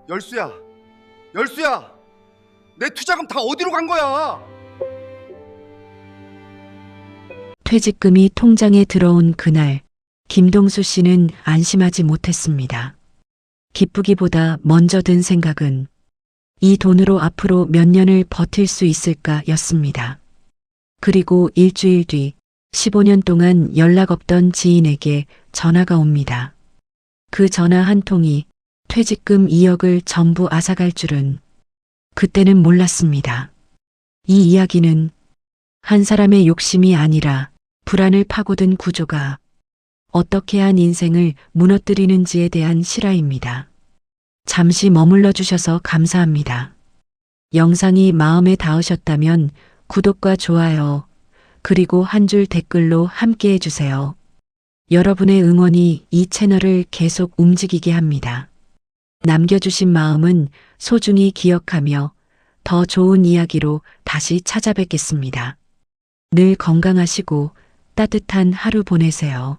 열수야, 열수야, 내 투자금 다 어디로 간 거야? 퇴직금이 통장에 들어온 그날, 김동수 씨는 안심하지 못했습니다. 기쁘기보다 먼저 든 생각은 이 돈으로 앞으로 몇 년을 버틸 수 있을까였습니다. 그리고 일주일 뒤 15년 동안 연락 없던 지인에게 전화가 옵니다. 그 전화 한 통이 퇴직금 2억을 전부 앗아갈 줄은 그때는 몰랐습니다. 이 이야기는 한 사람의 욕심이 아니라 불안을 파고든 구조가 어떻게 한 인생을 무너뜨리는지에 대한 실화입니다. 잠시 머물러 주셔서 감사합니다. 영상이 마음에 닿으셨다면 구독과 좋아요, 그리고 한 줄 댓글로 함께 해주세요. 여러분의 응원이 이 채널을 계속 움직이게 합니다. 남겨주신 마음은 소중히 기억하며 더 좋은 이야기로 다시 찾아뵙겠습니다. 늘 건강하시고 따뜻한 하루 보내세요.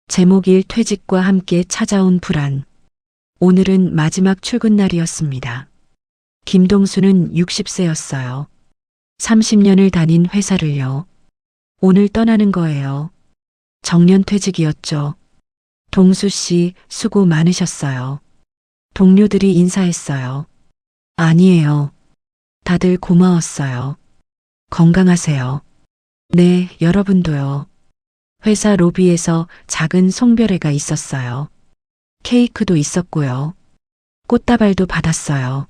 제목일 퇴직과 함께 찾아온 불안. 오늘은 마지막 출근 날이었습니다. 김동수는 60세였어요. 30년을 다닌 회사를요. 오늘 떠나는 거예요. 정년퇴직이었죠. 동수 씨 수고 많으셨어요. 동료들이 인사했어요. 아니에요. 다들 고마웠어요. 건강하세요. 네, 여러분도요. 회사 로비에서 작은 송별회가 있었어요. 케이크도 있었고요. 꽃다발도 받았어요.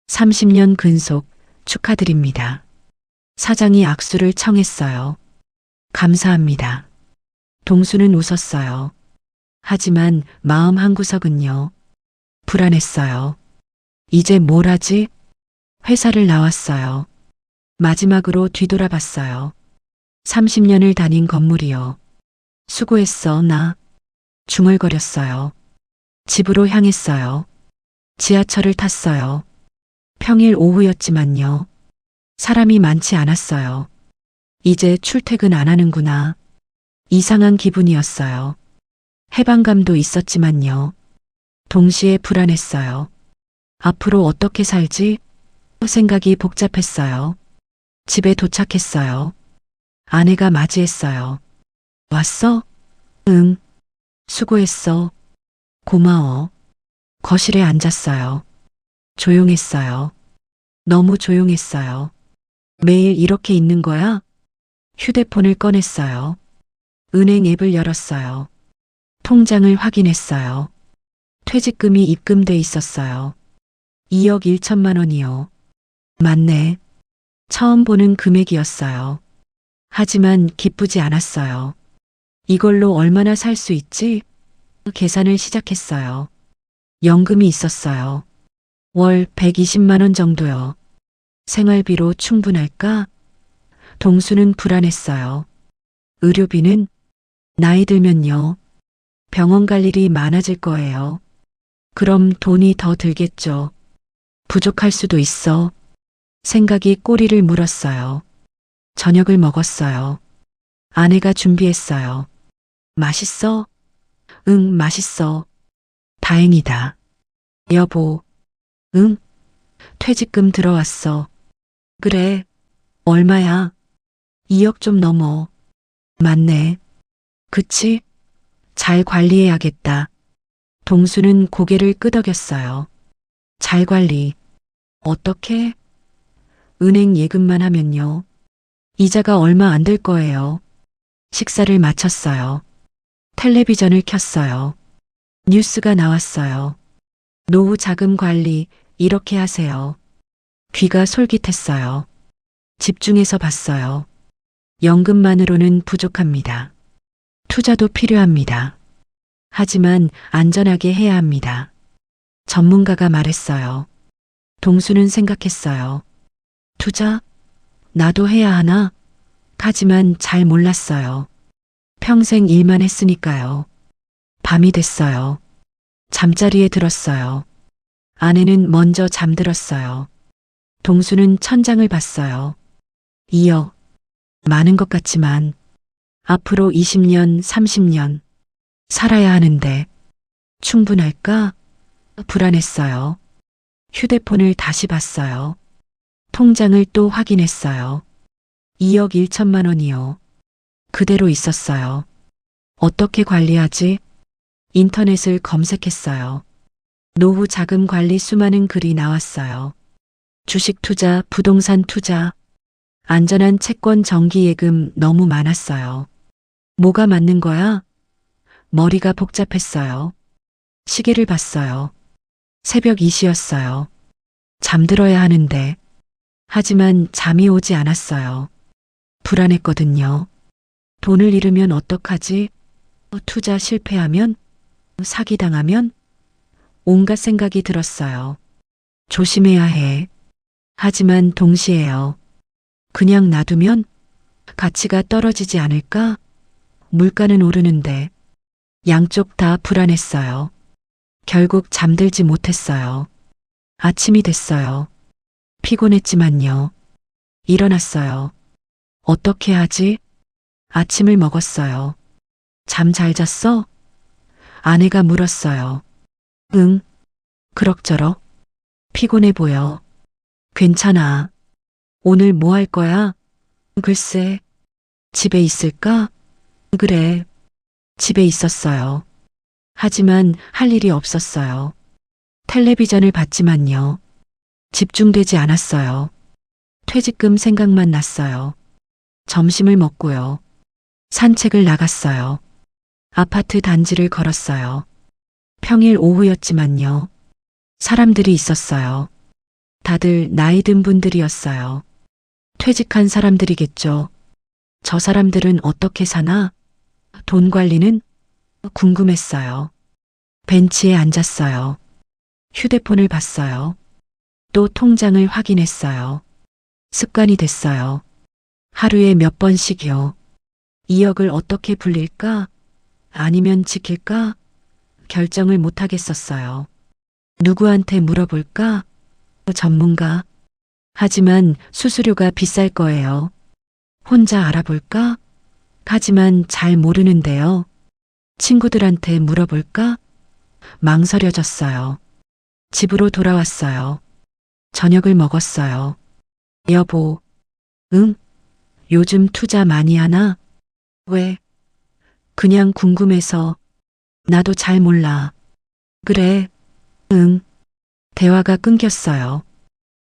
30년 근속 축하드립니다. 사장이 악수를 청했어요. 감사합니다. 동수는 웃었어요. 하지만 마음 한구석은요. 불안했어요. 이제 뭘 하지? 회사를 나왔어요. 마지막으로 뒤돌아봤어요. 30년을 다닌 건물이요. 수고했어, 나. 중얼거렸어요. 집으로 향했어요. 지하철을 탔어요. 평일 오후였지만요. 사람이 많지 않았어요. 이제 출퇴근 안 하는구나. 이상한 기분이었어요. 해방감도 있었지만요. 동시에 불안했어요. 앞으로 어떻게 살지? 생각이 복잡했어요. 집에 도착했어요. 아내가 맞이했어요. 왔어? 응. 수고했어. 고마워. 거실에 앉았어요. 조용했어요. 너무 조용했어요. 매일 이렇게 있는 거야? 휴대폰을 꺼냈어요. 은행 앱을 열었어요. 통장을 확인했어요. 퇴직금이 입금돼 있었어요. 2억 1천만 원이요. 맞네. 처음 보는 금액이었어요. 하지만 기쁘지 않았어요. 이걸로 얼마나 살 수 있지? 계산을 시작했어요. 연금이 있었어요. 월 120만 원 정도요. 생활비로 충분할까? 동수는 불안했어요. 의료비는? 나이 들면요. 병원 갈 일이 많아질 거예요. 그럼 돈이 더 들겠죠. 부족할 수도 있어. 생각이 꼬리를 물었어요. 저녁을 먹었어요. 아내가 준비했어요. 맛있어? 응, 맛있어. 다행이다. 여보. 응? 퇴직금 들어왔어. 그래. 얼마야? 2억 좀 넘어. 맞네. 그치? 잘 관리해야겠다. 동수는 고개를 끄덕였어요. 잘 관리. 어떻게? 은행 예금만 하면요. 이자가 얼마 안 될 거예요. 식사를 마쳤어요. 텔레비전을 켰어요. 뉴스가 나왔어요. 노후 자금 관리 이렇게 하세요. 귀가 솔깃했어요. 집중해서 봤어요. 연금만으로는 부족합니다. 투자도 필요합니다. 하지만 안전하게 해야 합니다. 전문가가 말했어요. 동수는 생각했어요. 투자? 나도 해야 하나? 하지만 잘 몰랐어요. 평생 일만 했으니까요. 밤이 됐어요. 잠자리에 들었어요. 아내는 먼저 잠들었어요. 동수는 천장을 봤어요. 2억. 많은 것 같지만 앞으로 20년, 30년 살아야 하는데 충분할까? 불안했어요. 휴대폰을 다시 봤어요. 통장을 또 확인했어요. 2억 1천만 원이요. 그대로 있었어요. 어떻게 관리하지? 인터넷을 검색했어요. 노후 자금 관리 수많은 글이 나왔어요. 주식 투자, 부동산 투자, 안전한 채권 정기 예금 너무 많았어요. 뭐가 맞는 거야? 머리가 복잡했어요. 시계를 봤어요. 새벽 2시였어요. 잠들어야 하는데. 하지만 잠이 오지 않았어요. 불안했거든요. 돈을 잃으면 어떡하지? 투자 실패하면? 사기당하면? 온갖 생각이 들었어요. 조심해야 해. 하지만 동시에요. 그냥 놔두면 가치가 떨어지지 않을까? 물가는 오르는데. 양쪽 다 불안했어요. 결국 잠들지 못했어요. 아침이 됐어요. 피곤했지만요. 일어났어요. 어떻게 하지? 아침을 먹었어요. 잠 잘 잤어? 아내가 물었어요. 응. 그럭저럭. 피곤해 보여. 괜찮아. 오늘 뭐 할 거야? 글쎄. 집에 있을까? 그래. 집에 있었어요. 하지만 할 일이 없었어요. 텔레비전을 봤지만요. 집중되지 않았어요. 퇴직금 생각만 났어요. 점심을 먹고요. 산책을 나갔어요. 아파트 단지를 걸었어요. 평일 오후였지만요. 사람들이 있었어요. 다들 나이 든 분들이었어요. 퇴직한 사람들이겠죠. 저 사람들은 어떻게 사나? 돈 관리는? 궁금했어요. 벤치에 앉았어요. 휴대폰을 봤어요. 또 통장을 확인했어요. 습관이 됐어요. 하루에 몇 번씩이요. 2억을 어떻게 불릴까? 아니면 지킬까? 결정을 못하겠었어요. 누구한테 물어볼까? 전문가. 하지만 수수료가 비쌀 거예요. 혼자 알아볼까? 하지만 잘 모르는데요. 친구들한테 물어볼까? 망설여졌어요. 집으로 돌아왔어요. 저녁을 먹었어요. 여보, 응? 요즘 투자 많이 하나? 왜? 그냥 궁금해서. 나도 잘 몰라. 그래, 응. 대화가 끊겼어요.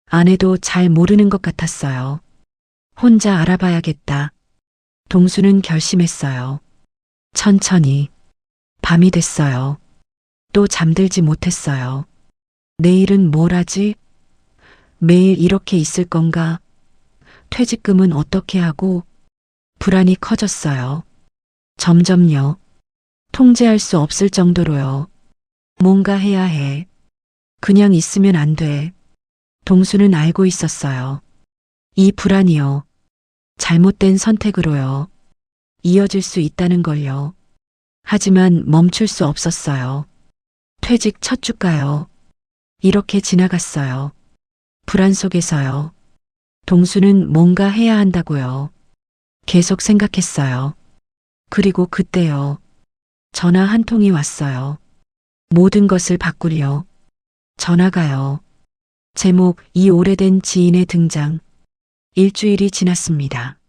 아내도 잘 모르는 것 같았어요. 혼자 알아봐야겠다. 동수는 결심했어요. 천천히. 밤이 됐어요. 또 잠들지 못했어요. 내일은 뭘 하지? 매일 이렇게 있을 건가? 퇴직금은 어떻게 하고? 불안이 커졌어요. 점점요. 통제할 수 없을 정도로요. 뭔가 해야 해. 그냥 있으면 안 돼. 동수는 알고 있었어요. 이 불안이요. 잘못된 선택으로요. 이어질 수 있다는 걸요. 하지만 멈출 수 없었어요. 퇴직 첫 주가요. 이렇게 지나갔어요. 불안 속에서요. 동수는 뭔가 해야 한다고요. 계속 생각했어요. 그리고 그때요. 전화 한 통이 왔어요. 모든 것을 바꾸려. 전화가요. 제목 이 오래된 지인의 등장. 일주일이 지났습니다.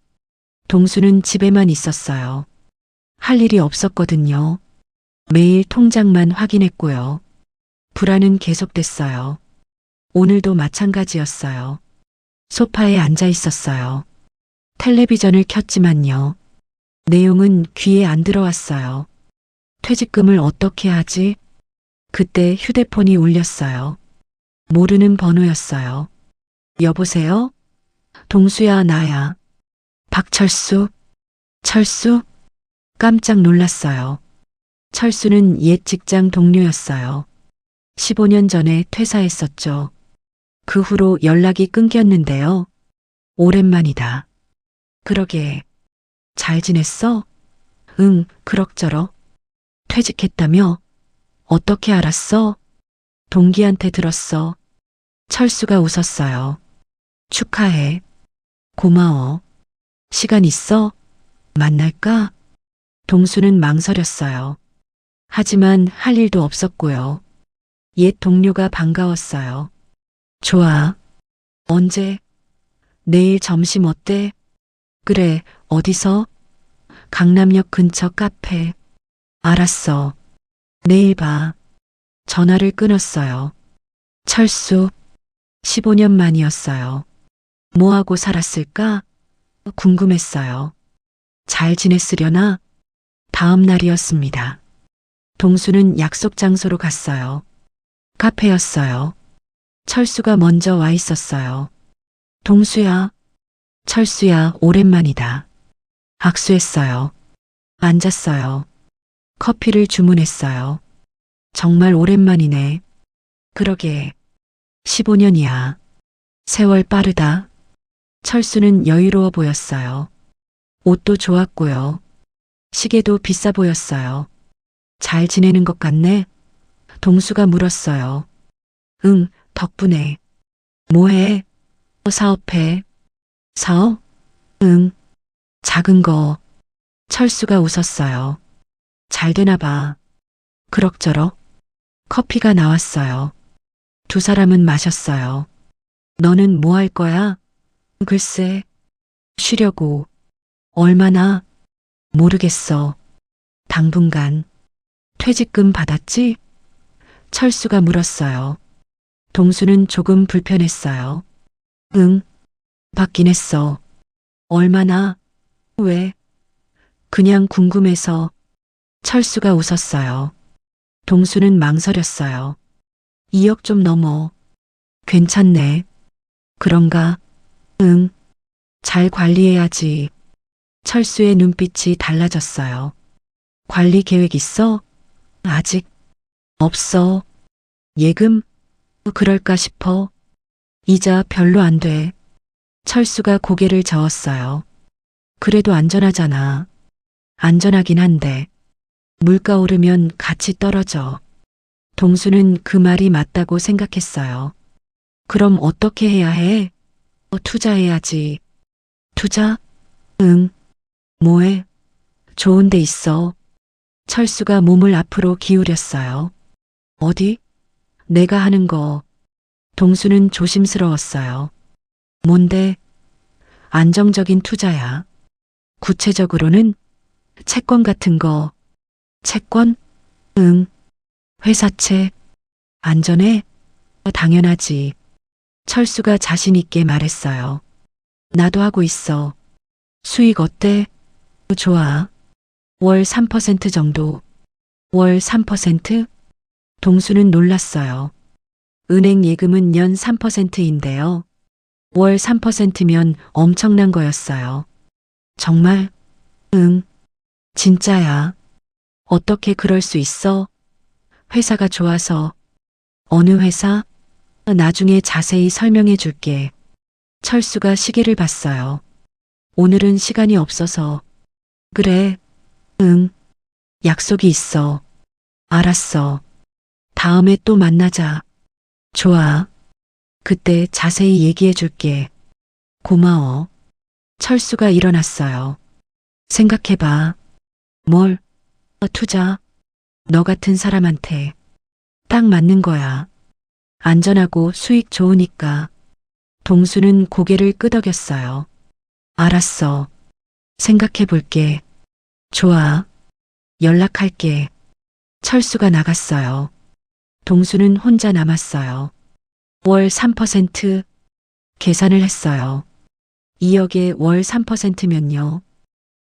동수는 집에만 있었어요. 할 일이 없었거든요. 매일 통장만 확인했고요. 불안은 계속됐어요. 오늘도 마찬가지였어요. 소파에 앉아 있었어요. 텔레비전을 켰지만요. 내용은 귀에 안 들어왔어요. 퇴직금을 어떻게 하지? 그때 휴대폰이 울렸어요. 모르는 번호였어요. 여보세요? 동수야, 나야. 박철수? 철수? 깜짝 놀랐어요. 철수는 옛 직장 동료였어요. 15년 전에 퇴사했었죠. 그 후로 연락이 끊겼는데요. 오랜만이다. 그러게. 잘 지냈어? 응, 그럭저럭. 퇴직했다며? 어떻게 알았어? 동기한테 들었어. 철수가 웃었어요. 축하해. 고마워. 시간 있어? 만날까? 동수는 망설였어요. 하지만 할 일도 없었고요. 옛 동료가 반가웠어요. 좋아. 언제? 내일 점심 어때? 그래, 어디서? 강남역 근처 카페. 알았어. 내일 봐. 전화를 끊었어요. 철수. 15년 만이었어요. 뭐하고 살았을까? 궁금했어요. 잘 지냈으려나? 다음 날이었습니다. 동수는 약속 장소로 갔어요. 카페였어요. 철수가 먼저 와 있었어요. 동수야. 철수야, 오랜만이다. 악수했어요. 앉았어요. 커피를 주문했어요. 정말 오랜만이네. 그러게. 15년이야. 세월 빠르다. 철수는 여유로워 보였어요. 옷도 좋았고요. 시계도 비싸 보였어요. 잘 지내는 것 같네? 동수가 물었어요. 응, 덕분에. 뭐해? 사업해. 사업? 응. 작은 거. 철수가 웃었어요. 잘 되나 봐. 그럭저럭. 커피가 나왔어요. 두 사람은 마셨어요. 너는 뭐 할 거야? 글쎄. 쉬려고. 얼마나? 모르겠어. 당분간. 퇴직금 받았지? 철수가 물었어요. 동수는 조금 불편했어요. 응. 받긴 했어. 얼마나? 왜? 그냥 궁금해서. 철수가 웃었어요. 동수는 망설였어요. 2억 좀 넘어. 괜찮네. 그런가? 응. 잘 관리해야지. 철수의 눈빛이 달라졌어요. 관리 계획 있어? 아직 없어. 예금? 그럴까 싶어. 이자 별로 안 돼. 철수가 고개를 저었어요. 그래도 안전하잖아. 안전하긴 한데. 물가 오르면 같이 떨어져. 동수는 그 말이 맞다고 생각했어요. 그럼 어떻게 해야 해? 투자해야지. 투자? 응. 뭐해? 좋은 데 있어. 철수가 몸을 앞으로 기울였어요. 어디? 내가 하는 거. 동수는 조심스러웠어요. 뭔데? 안정적인 투자야. 구체적으로는 채권 같은 거. 채권? 응. 회사채. 안전해? 당연하지. 철수가 자신 있게 말했어요. 나도 하고 있어. 수익 어때? 좋아. 월 3% 정도. 월 3%? 동수는 놀랐어요. 은행 예금은 연 3%인데요. 월 3%면 엄청난 거였어요. 정말? 응. 진짜야. 어떻게 그럴 수 있어? 회사가 좋아서. 어느 회사? 나중에 자세히 설명해 줄게. 철수가 시계를 봤어요. 오늘은 시간이 없어서. 그래. 응. 약속이 있어. 알았어. 다음에 또 만나자. 좋아. 그때 자세히 얘기해 줄게. 고마워. 철수가 일어났어요. 생각해봐. 뭘? 투자. 너 같은 사람한테. 딱 맞는 거야. 안전하고 수익 좋으니까. 동수는 고개를 끄덕였어요. 알았어. 생각해 볼게. 좋아. 연락할게. 철수가 나갔어요. 동수는 혼자 남았어요. 월 3% 계산을 했어요. 2억에 월 3%면요.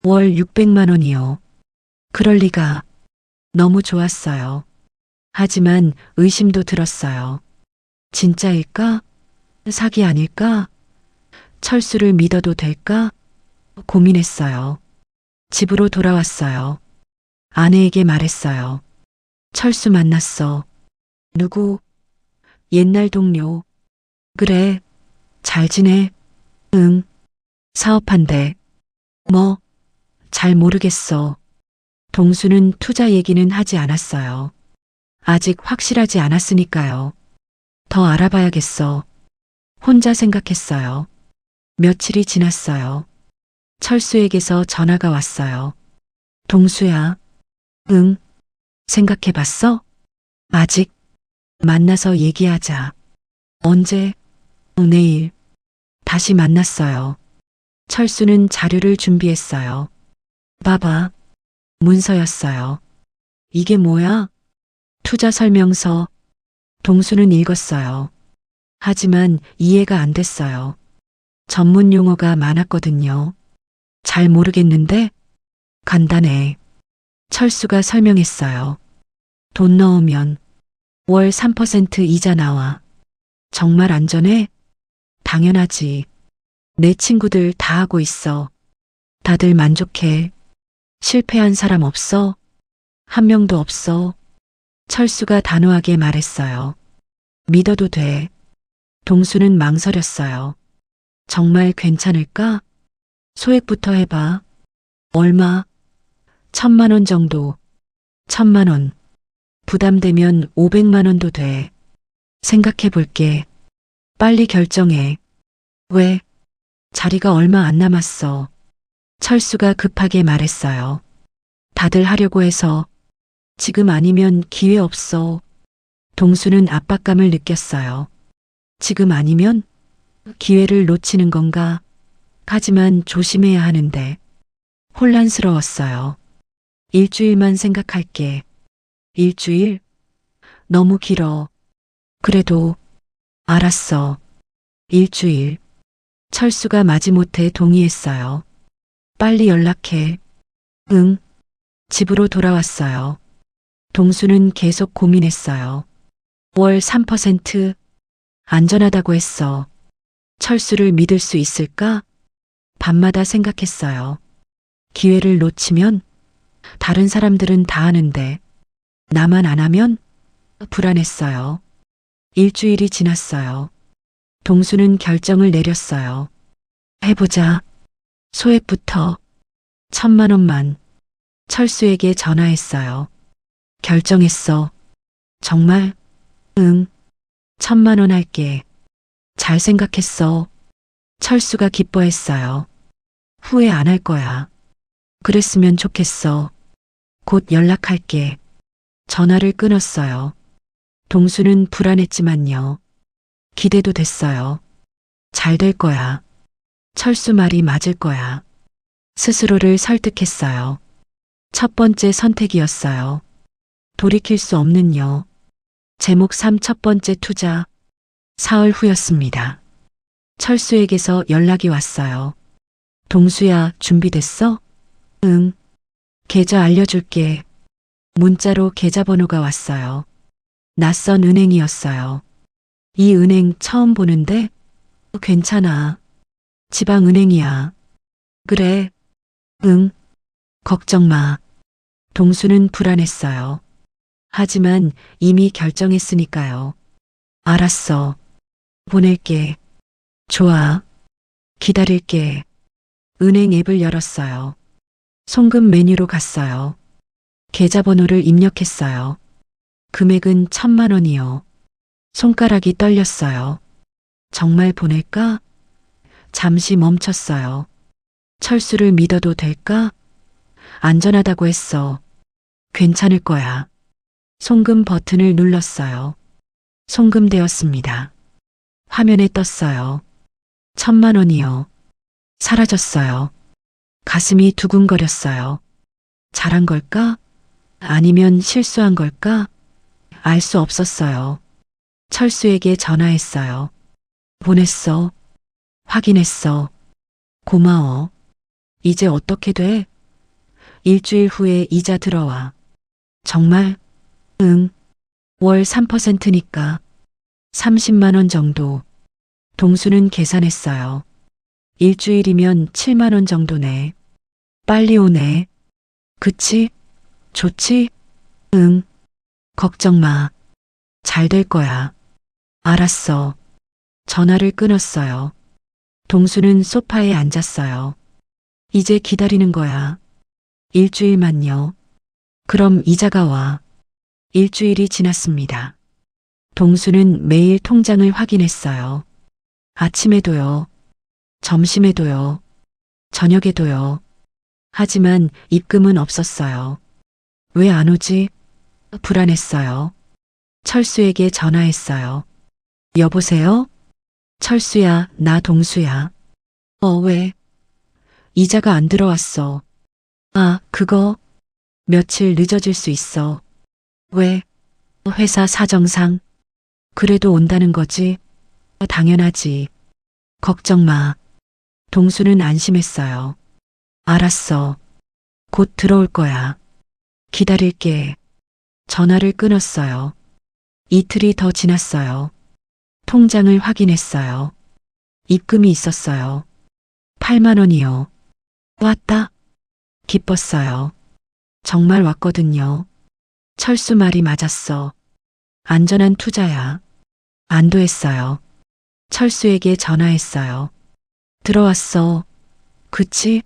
월 600만 원이요. 그럴 리가. 너무 좋았어요. 하지만 의심도 들었어요. 진짜일까? 사기 아닐까? 철수를 믿어도 될까? 고민했어요. 집으로 돌아왔어요. 아내에게 말했어요. 철수 만났어. 누구? 옛날 동료. 그래. 잘 지내? 응. 사업한대. 뭐? 잘 모르겠어. 동수는 투자 얘기는 하지 않았어요. 아직 확실하지 않았으니까요. 더 알아봐야겠어. 혼자 생각했어요. 며칠이 지났어요. 철수에게서 전화가 왔어요. 동수야. 응. 생각해봤어? 아직. 만나서 얘기하자. 언제? 내일 다시 만났어요. 철수는 자료를 준비했어요. 봐봐. 문서였어요. 이게 뭐야? 투자 설명서. 동수는 읽었어요. 하지만 이해가 안 됐어요. 전문 용어가 많았거든요. 잘 모르겠는데? 간단해. 철수가 설명했어요. 돈 넣으면 월 3% 이자 나와. 정말 안전해? 당연하지. 내 친구들 다 하고 있어. 다들 만족해. 실패한 사람 없어? 한 명도 없어. 철수가 단호하게 말했어요. 믿어도 돼. 동수는 망설였어요. 정말 괜찮을까? 소액부터 해봐. 얼마? 1,000만 원 정도. 1,000만 원. 부담되면 500만 원도 돼. 생각해 볼게. 빨리 결정해. 왜? 자리가 얼마 안 남았어. 철수가 급하게 말했어요. 다들 하려고 해서. 지금 아니면 기회 없어. 동수는 압박감을 느꼈어요. 지금 아니면 기회를 놓치는 건가? 하지만 조심해야 하는데. 혼란스러웠어요. 일주일만 생각할게. 일주일? 너무 길어. 그래도 알았어. 일주일. 철수가 마지못해 동의했어요. 빨리 연락해. 응. 집으로 돌아왔어요. 동수는 계속 고민했어요. 월 3% 안전하다고 했어. 철수를 믿을 수 있을까? 밤마다 생각했어요. 기회를 놓치면 다른 사람들은 다 하는데 나만 안 하면 불안했어요. 일주일이 지났어요. 동수는 결정을 내렸어요. 해보자. 소액부터 1,000만 원만. 철수에게 전화했어요. 결정했어. 정말? 응. 1,000만 원 할게. 잘 생각했어. 철수가 기뻐했어요. 후회 안 할 거야. 그랬으면 좋겠어. 곧 연락할게. 전화를 끊었어요. 동수는 불안했지만요. 기대도 됐어요. 잘 될 거야. 철수 말이 맞을 거야. 스스로를 설득했어요. 첫 번째 선택이었어요. 돌이킬 수 없는요. 제목 3 첫 번째 투자. 사흘 후였습니다. 철수에게서 연락이 왔어요. 동수야, 준비됐어? 응. 계좌 알려줄게. 문자로 계좌번호가 왔어요. 낯선 은행이었어요. 이 은행 처음 보는데? 괜찮아. 지방은행이야. 그래. 응. 걱정 마. 동수는 불안했어요. 하지만 이미 결정했으니까요. 알았어. 보낼게. 좋아. 기다릴게. 은행 앱을 열었어요. 송금 메뉴로 갔어요. 계좌번호를 입력했어요. 금액은 1,000만 원이요. 손가락이 떨렸어요. 정말 보낼까? 잠시 멈췄어요. 철수를 믿어도 될까? 안전하다고 했어. 괜찮을 거야. 송금 버튼을 눌렀어요. 송금되었습니다. 화면에 떴어요. 1,000만 원이요. 사라졌어요. 가슴이 두근거렸어요. 잘한 걸까? 아니면 실수한 걸까? 알 수 없었어요. 철수에게 전화했어요. 보냈어. 확인했어. 고마워. 이제 어떻게 돼? 일주일 후에 이자 들어와. 정말? 응. 월 3%니까 30만 원 정도. 동수는 계산했어요. 일주일이면 7만 원 정도네. 빨리 오네. 그치? 좋지? 응. 걱정 마. 잘 될 거야. 알았어. 전화를 끊었어요. 동수는 소파에 앉았어요. 이제 기다리는 거야. 일주일만요. 그럼 이자가 와. 일주일이 지났습니다. 동수는 매일 통장을 확인했어요. 아침에도요. 점심에도요. 저녁에도요. 하지만 입금은 없었어요. 왜 안 오지? 불안했어요. 철수에게 전화했어요. 여보세요? 철수야, 나 동수야. 왜? 이자가 안 들어왔어. 아, 그거 며칠 늦어질 수 있어. 왜? 회사 사정상. 그래도 온다는 거지. 당연하지. 걱정 마. 동수는 안심했어요. 알았어. 곧 들어올 거야. 기다릴게. 전화를 끊었어요. 이틀이 더 지났어요. 통장을 확인했어요. 입금이 있었어요. 8만 원이요. 왔다. 기뻤어요. 정말 왔거든요. 철수 말이 맞았어. 안전한 투자야. 안도했어요. 철수에게 전화했어요. 들어왔어. 그치?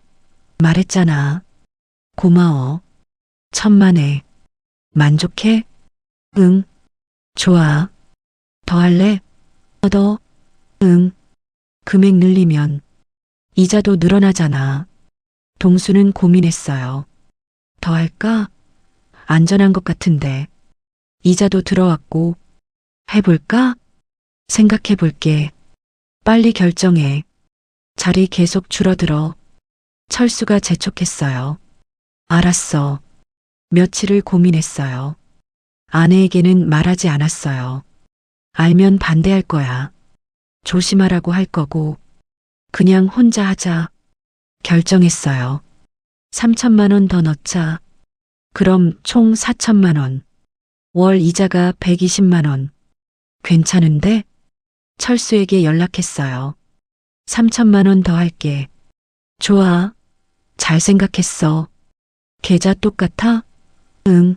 말했잖아. 고마워. 천만에. 만족해? 응. 좋아. 더 할래? 더? 응. 금액 늘리면 이자도 늘어나잖아. 동수는 고민했어요. 더 할까? 안전한 것 같은데. 이자도 들어왔고. 해볼까? 생각해볼게. 빨리 결정해. 자리 계속 줄어들어. 철수가 재촉했어요. 알았어. 며칠을 고민했어요. 아내에게는 말하지 않았어요. 알면 반대할 거야. 조심하라고 할 거고. 그냥 혼자 하자. 결정했어요. 3천만 원 더 넣자. 그럼 총 4천만 원. 월 이자가 120만 원. 괜찮은데? 철수에게 연락했어요. 3천만 원 더 할게. 좋아. 잘 생각했어. 계좌 똑같아? 응.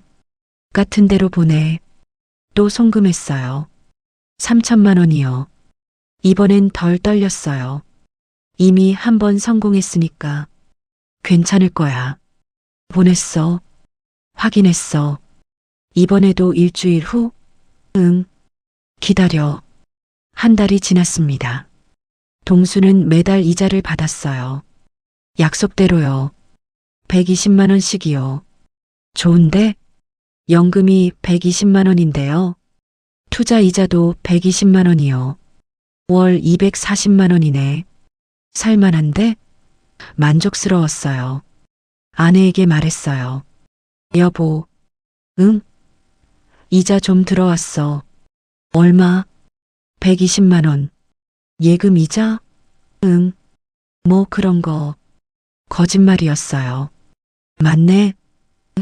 같은 데로 보내. 또 송금했어요. 3천만 원이요. 이번엔 덜 떨렸어요. 이미 한 번 성공했으니까 괜찮을 거야. 보냈어. 확인했어. 이번에도 일주일 후? 응. 기다려. 한 달이 지났습니다. 동수는 매달 이자를 받았어요. 약속대로요. 120만 원씩이요. 좋은데? 연금이 120만 원인데요. 투자 이자도 120만 원이요. 월 240만 원이네. 살만한데? 만족스러웠어요. 아내에게 말했어요. 여보, 응? 이자 좀 들어왔어. 얼마? 120만 원. 예금 이자? 응. 뭐 그런 거. 거짓말이었어요. 맞네.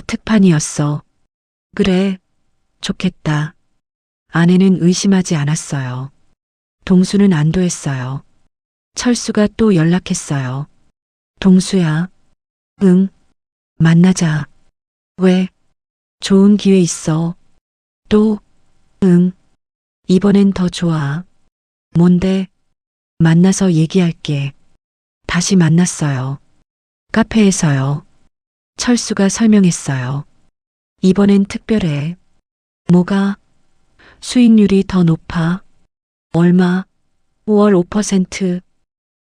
특판이었어. 그래. 좋겠다. 아내는 의심하지 않았어요. 동수는 안도했어요. 철수가 또 연락했어요. 동수야. 응. 만나자. 왜? 좋은 기회 있어. 또? 응. 이번엔 더 좋아. 뭔데? 만나서 얘기할게. 다시 만났어요. 카페에서요. 철수가 설명했어요. 이번엔 특별해. 뭐가? 수익률이 더 높아. 얼마? 5월 5%.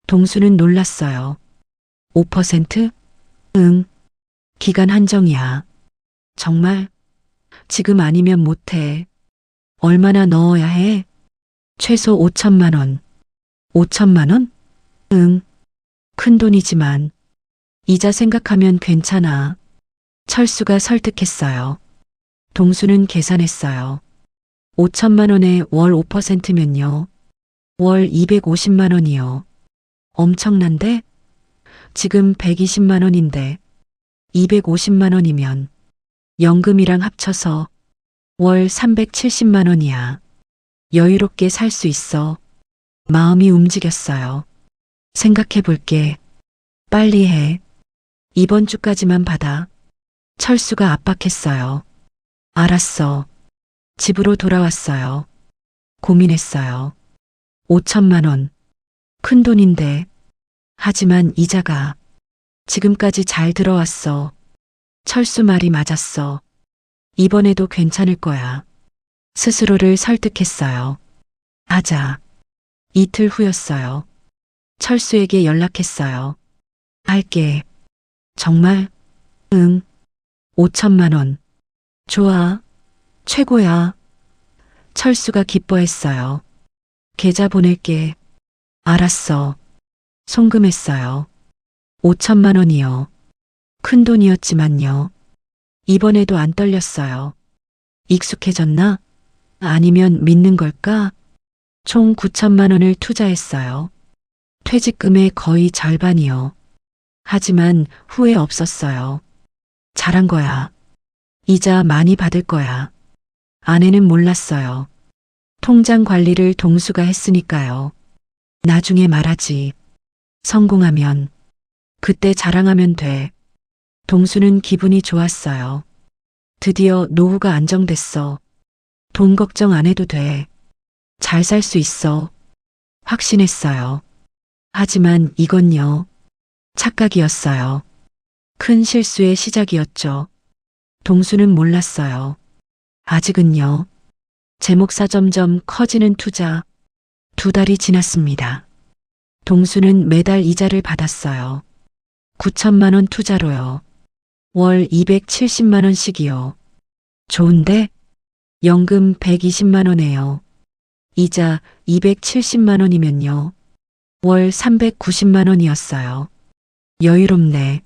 동수는 놀랐어요. 5%? 응. 기간 한정이야. 정말? 지금 아니면 못해. 얼마나 넣어야 해? 최소 5천만 원. 5천만 원? 응. 큰 돈이지만 이자 생각하면 괜찮아. 철수가 설득했어요. 동수는 계산했어요. 5천만 원에 월 5%면요. 월 250만 원이요. 엄청난데? 지금 120만 원인데 250만 원이면 연금이랑 합쳐서 월 370만 원이야. 여유롭게 살 수 있어. 마음이 움직였어요. 생각해 볼게. 빨리 해. 이번 주까지만 받아. 철수가 압박했어요. 알았어. 집으로 돌아왔어요. 고민했어요. 5천만 원. 큰 돈인데. 하지만 이자가 지금까지 잘 들어왔어. 철수 말이 맞았어. 이번에도 괜찮을 거야. 스스로를 설득했어요. 하자. 이틀 후였어요. 철수에게 연락했어요. 할게. 정말? 응. 5천만 원. 좋아. 최고야. 철수가 기뻐했어요. 계좌 보낼게. 알았어. 송금했어요. 5천만 원이요. 큰 돈이었지만요. 이번에도 안 떨렸어요. 익숙해졌나? 아니면 믿는 걸까? 총 9천만 원을 투자했어요. 퇴직금의 거의 절반이요. 하지만 후회 없었어요. 잘한 거야. 이자 많이 받을 거야. 아내는 몰랐어요. 통장 관리를 동수가 했으니까요. 나중에 말하지. 성공하면, 그때 자랑하면 돼. 동수는 기분이 좋았어요. 드디어 노후가 안정됐어. 돈 걱정 안 해도 돼. 잘 살 수 있어. 확신했어요. 하지만 이건요. 착각이었어요. 큰 실수의 시작이었죠. 동수는 몰랐어요. 아직은요. 제 몫이 점점 커지는 투자. 2달이 지났습니다. 동수는 매달 이자를 받았어요. 9천만 원 투자로요. 월 270만 원씩이요. 좋은데? 연금 120만 원에요. 이자 270만 원이면요. 월 390만 원이었어요. 여유롭네.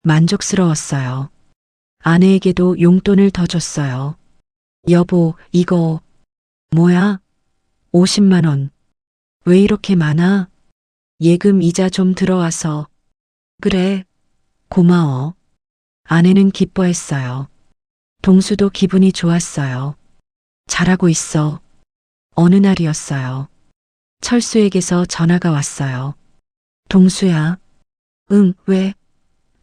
만족스러웠어요. 아내에게도 용돈을 더 줬어요. 여보, 이거 뭐야? 50만 원. 왜 이렇게 많아? 예금 이자 좀 들어와서. 그래. 고마워. 아내는 기뻐했어요. 동수도 기분이 좋았어요. 잘하고 있어. 어느 날이었어요. 철수에게서 전화가 왔어요. 동수야. 응, 왜?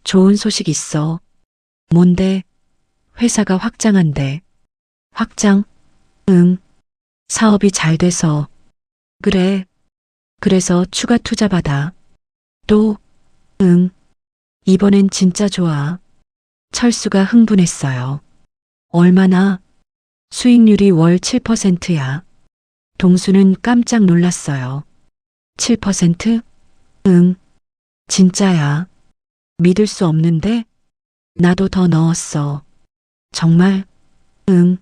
좋은 소식 있어. 뭔데? 회사가 확장한대. 확장? 응. 사업이 잘 돼서. 그래. 그래서 추가 투자 받아. 또? 응. 이번엔 진짜 좋아. 철수가 흥분했어요. 얼마나? 수익률이 월 7%야. 동수는 깜짝 놀랐어요. 7%? 응. 진짜야. 믿을 수 없는데? 나도 더 넣었어. 정말? 응.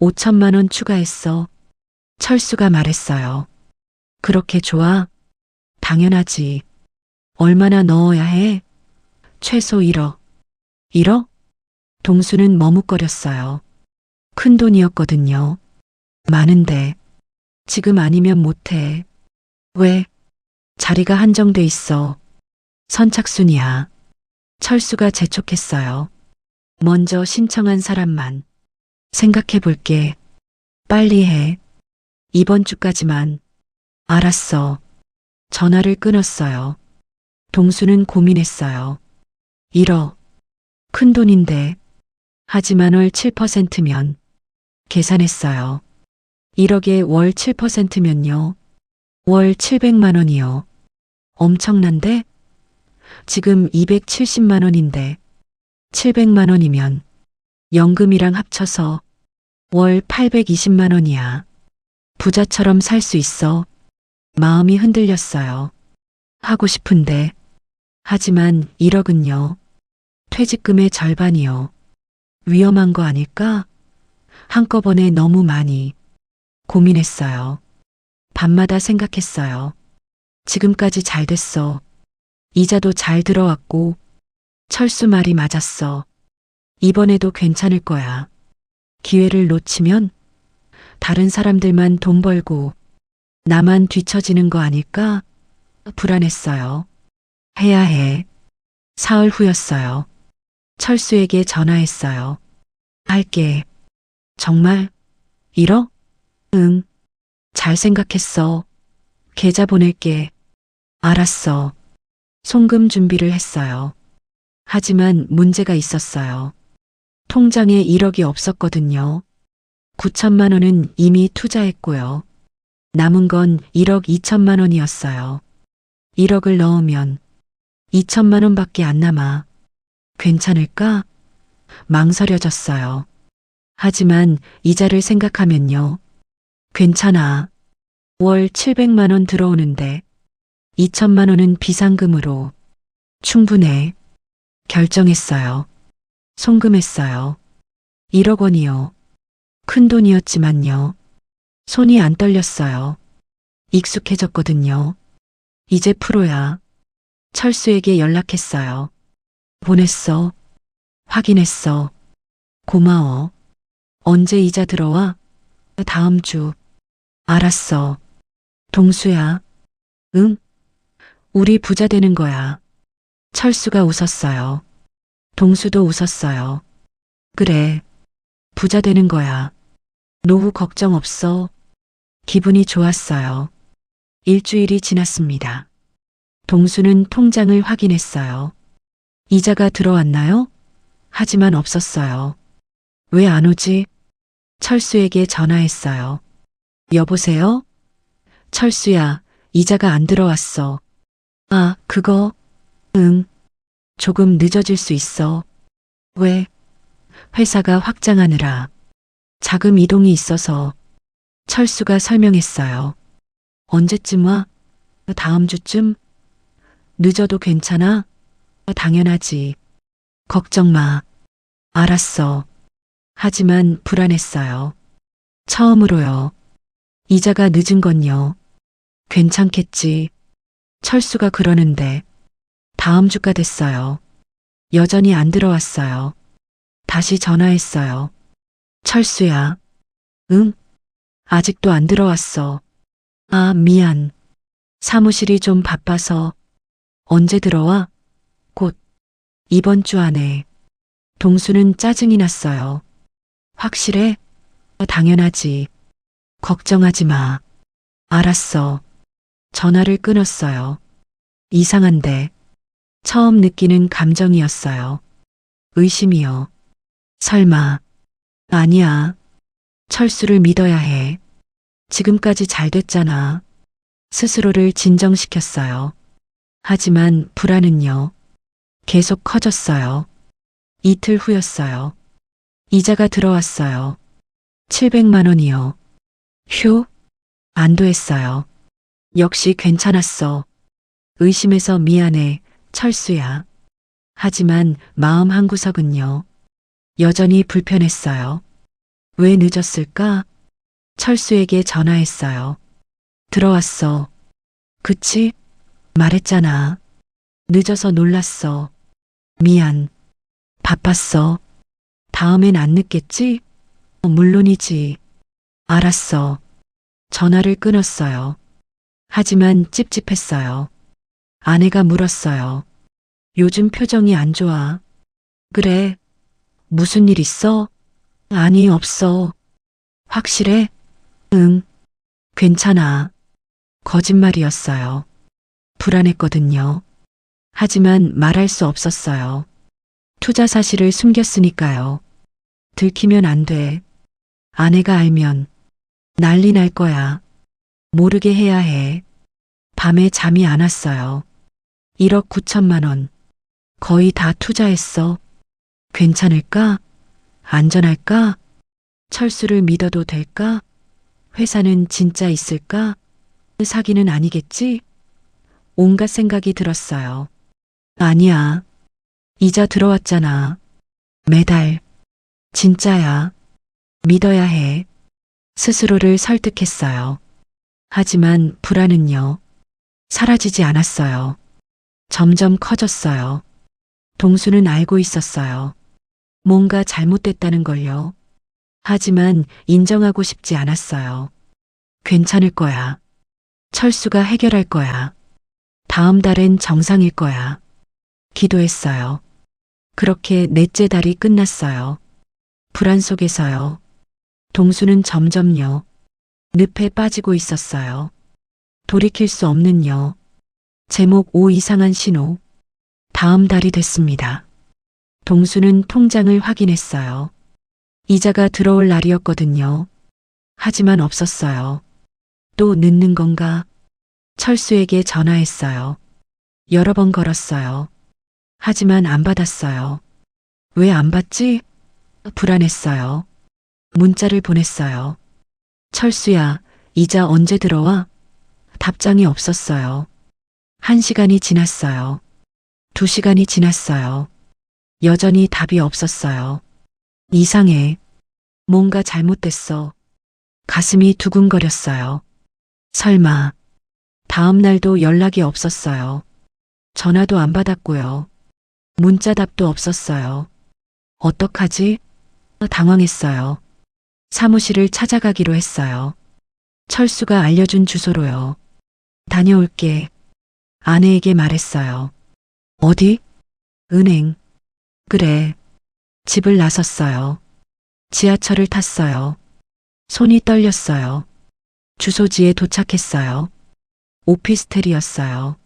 5천만 원 추가했어. 철수가 말했어요. 그렇게 좋아? 당연하지. 얼마나 넣어야 해? 최소 1억. 1억? 동수는 머뭇거렸어요. 큰 돈이었거든요. 많은데. 지금 아니면 못해. 왜? 자리가 한정돼 있어. 선착순이야. 철수가 재촉했어요. 먼저 신청한 사람만. 생각해 볼게. 빨리 해. 이번 주까지만. 알았어. 전화를 끊었어요. 동수는 고민했어요. 1억. 큰 돈인데. 하지만 월 7%면. 계산했어요. 1억에 월 7%면요. 월 700만 원이요. 엄청난데? 지금 270만 원인데 700만 원이면 연금이랑 합쳐서 월 820만 원이야. 부자처럼 살 수 있어. 마음이 흔들렸어요. 하고 싶은데. 하지만 1억은요. 퇴직금의 절반이요. 위험한 거 아닐까? 한꺼번에 너무 많이. 고민했어요. 밤마다 생각했어요. 지금까지 잘 됐어. 이자도 잘 들어왔고, 철수 말이 맞았어. 이번에도 괜찮을 거야. 기회를 놓치면 다른 사람들만 돈 벌고 나만 뒤처지는 거 아닐까? 불안했어요. 해야 해. 사흘 후였어요. 철수에게 전화했어요. 할게. 정말? 1억? 응. 잘 생각했어. 계좌 보낼게. 알았어. 송금 준비를 했어요. 하지만 문제가 있었어요. 통장에 1억이 없었거든요. 9천만 원은 이미 투자했고요. 남은 건 1억 2천만 원이었어요. 1억을 넣으면 2천만 원밖에 안 남아. 괜찮을까? 망설여졌어요. 하지만 이자를 생각하면요. 괜찮아. 월 700만 원 들어오는데 2천만 원은 비상금으로 충분해. 결정했어요. 송금했어요. 1억 원이요. 큰 돈이었지만요. 손이 안 떨렸어요. 익숙해졌거든요. 이제 프로야. 철수에게 연락했어요. 보냈어. 확인했어. 고마워. 언제 이자 들어와? 다음 주. 알았어. 동수야. 응? 우리 부자 되는 거야. 철수가 웃었어요. 동수도 웃었어요. 그래. 부자 되는 거야. 노후 걱정 없어. 기분이 좋았어요. 일주일이 지났습니다. 동수는 통장을 확인했어요. 이자가 들어왔나요? 하지만 없었어요. 왜 안 오지? 철수에게 전화했어요. 여보세요? 철수야, 이자가 안 들어왔어. 아, 그거? 응. 조금 늦어질 수 있어. 왜? 회사가 확장하느라 자금 이동이 있어서. 철수가 설명했어요. 언제쯤 와? 다음 주쯤? 늦어도 괜찮아? 당연하지. 걱정 마. 알았어. 하지만 불안했어요. 처음으로요. 이자가 늦은 건요. 괜찮겠지. 철수가 그러는데 다음 주가 됐어요. 여전히 안 들어왔어요. 다시 전화했어요. 철수야. 응? 아직도 안 들어왔어. 아, 미안. 사무실이 좀 바빠서. 언제 들어와? 곧. 이번 주 안에. 동수는 짜증이 났어요. 확실해? 당연하지. 걱정하지 마. 알았어. 전화를 끊었어요. 이상한데. 처음 느끼는 감정이었어요. 의심이요. 설마. 아니야. 철수를 믿어야 해. 지금까지 잘 됐잖아. 스스로를 진정시켰어요. 하지만 불안은요. 계속 커졌어요. 이틀 후였어요. 이자가 들어왔어요. 700만 원이요. 휴? 안도했어요. 역시 괜찮았어. 의심해서 미안해, 철수야. 하지만 마음 한구석은요. 여전히 불편했어요. 왜 늦었을까? 철수에게 전화했어요. 들어왔어. 그치? 말했잖아. 늦어서 놀랐어. 미안. 바빴어. 다음엔 안 늦겠지? 물론이지. 알았어. 전화를 끊었어요. 하지만 찝찝했어요. 아내가 물었어요. 요즘 표정이 안 좋아. 그래. 무슨 일 있어? 아니, 없어. 확실해? 응. 괜찮아. 거짓말이었어요. 불안했거든요. 하지만 말할 수 없었어요. 투자 사실을 숨겼으니까요. 들키면 안 돼. 아내가 알면 난리 날 거야. 모르게 해야 해. 밤에 잠이 안 왔어요. 1억 9천만 원. 거의 다 투자했어. 괜찮을까? 안전할까? 철수를 믿어도 될까? 회사는 진짜 있을까? 사기는 아니겠지? 온갖 생각이 들었어요. 아니야. 이자 들어왔잖아. 매달. 진짜야. 믿어야 해. 스스로를 설득했어요. 하지만 불안은요. 사라지지 않았어요. 점점 커졌어요. 동수는 알고 있었어요. 뭔가 잘못됐다는 걸요. 하지만 인정하고 싶지 않았어요. 괜찮을 거야. 철수가 해결할 거야. 다음 달엔 정상일 거야. 기도했어요. 그렇게 넷째 달이 끝났어요. 불안 속에서요. 동수는 점점요. 늪에 빠지고 있었어요. 돌이킬 수 없는요. 제목 5 이상한 신호. 다음 달이 됐습니다. 동수는 통장을 확인했어요. 이자가 들어올 날이었거든요. 하지만 없었어요. 또 늦는 건가? 철수에게 전화했어요. 여러 번 걸었어요. 하지만 안 받았어요. 왜 안 받지? 불안했어요. 문자를 보냈어요. 철수야, 이자 언제 들어와? 답장이 없었어요. 1시간이 지났어요. 2시간이 지났어요. 여전히 답이 없었어요. 이상해. 뭔가 잘못됐어. 가슴이 두근거렸어요. 설마 다음 날도 연락이 없었어요. 전화도 안 받았고요. 문자 답도 없었어요. 어떡하지? 당황했어요. 사무실을 찾아가기로 했어요. 철수가 알려준 주소로요. 다녀올게. 아내에게 말했어요. 어디? 은행. 그래. 집을 나섰어요. 지하철을 탔어요. 손이 떨렸어요. 주소지에 도착했어요. 오피스텔이었어요.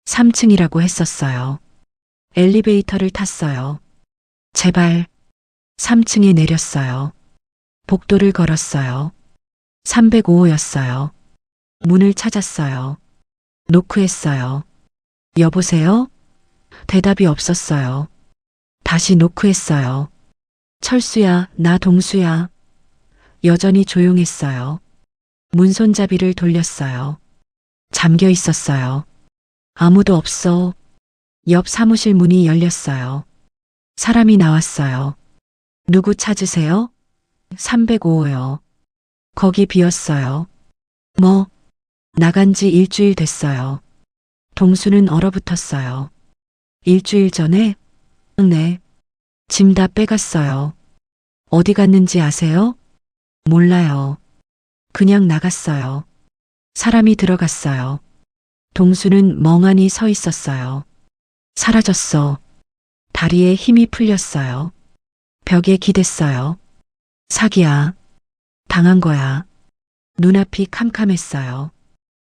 3층이라고 했었어요. 엘리베이터를 탔어요. 제발 3층에 내렸어요. 복도를 걸었어요. 305호였어요. 문을 찾았어요. 노크했어요. 여보세요? 대답이 없었어요. 다시 노크했어요. 철수야, 나 동수야. 여전히 조용했어요. 문손잡이를 돌렸어요. 잠겨 있었어요. 아무도 없어. 옆 사무실 문이 열렸어요. 사람이 나왔어요. 누구 찾으세요? 305호요. 거기 비었어요. 뭐? 나간 지 일주일 됐어요. 동수는 얼어붙었어요. 일주일 전에? 네. 짐 다 빼갔어요. 어디 갔는지 아세요? 몰라요. 그냥 나갔어요. 사람이 들어갔어요. 동수는 멍하니 서 있었어요. 사라졌어. 다리에 힘이 풀렸어요. 벽에 기댔어요. 사기야. 당한 거야. 눈앞이 캄캄했어요.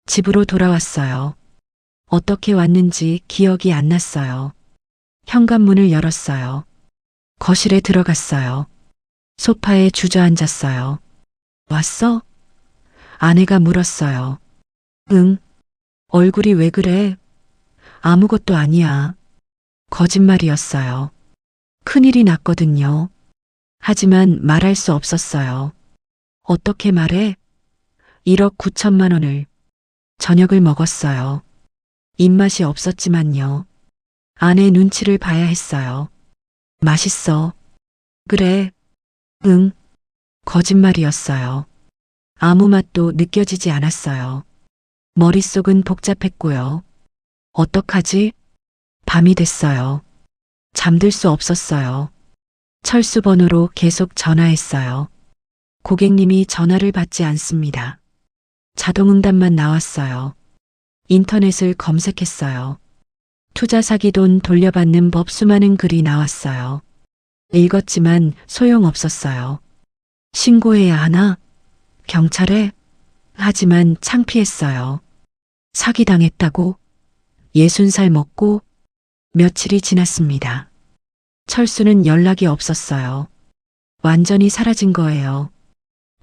집으로 돌아왔어요. 어떻게 왔는지 기억이 안 났어요. 현관문을 열었어요. 거실에 들어갔어요. 소파에 주저앉았어요. 왔어? 아내가 물었어요. 응. 얼굴이 왜 그래? 아무것도 아니야. 거짓말이었어요. 큰일이 났거든요. 하지만 말할 수 없었어요. 어떻게 말해? 1억 9천만 원을. 저녁을 먹었어요. 입맛이 없었지만요. 아내 눈치를 봐야 했어요. 맛있어. 그래. 응. 거짓말이었어요. 아무 맛도 느껴지지 않았어요. 머릿속은 복잡했고요. 어떡하지? 밤이 됐어요. 잠들 수 없었어요. 철수 번호로 계속 전화했어요. 고객님이 전화를 받지 않습니다. 자동응답만 나왔어요. 인터넷을 검색했어요. 투자 사기 돈 돌려받는 법 수많은 글이 나왔어요. 읽었지만 소용없었어요. 신고해야 하나? 경찰에? 하지만 창피했어요. 사기당했다고? 60살 먹고? 며칠이 지났습니다. 철수는 연락이 없었어요. 완전히 사라진 거예요.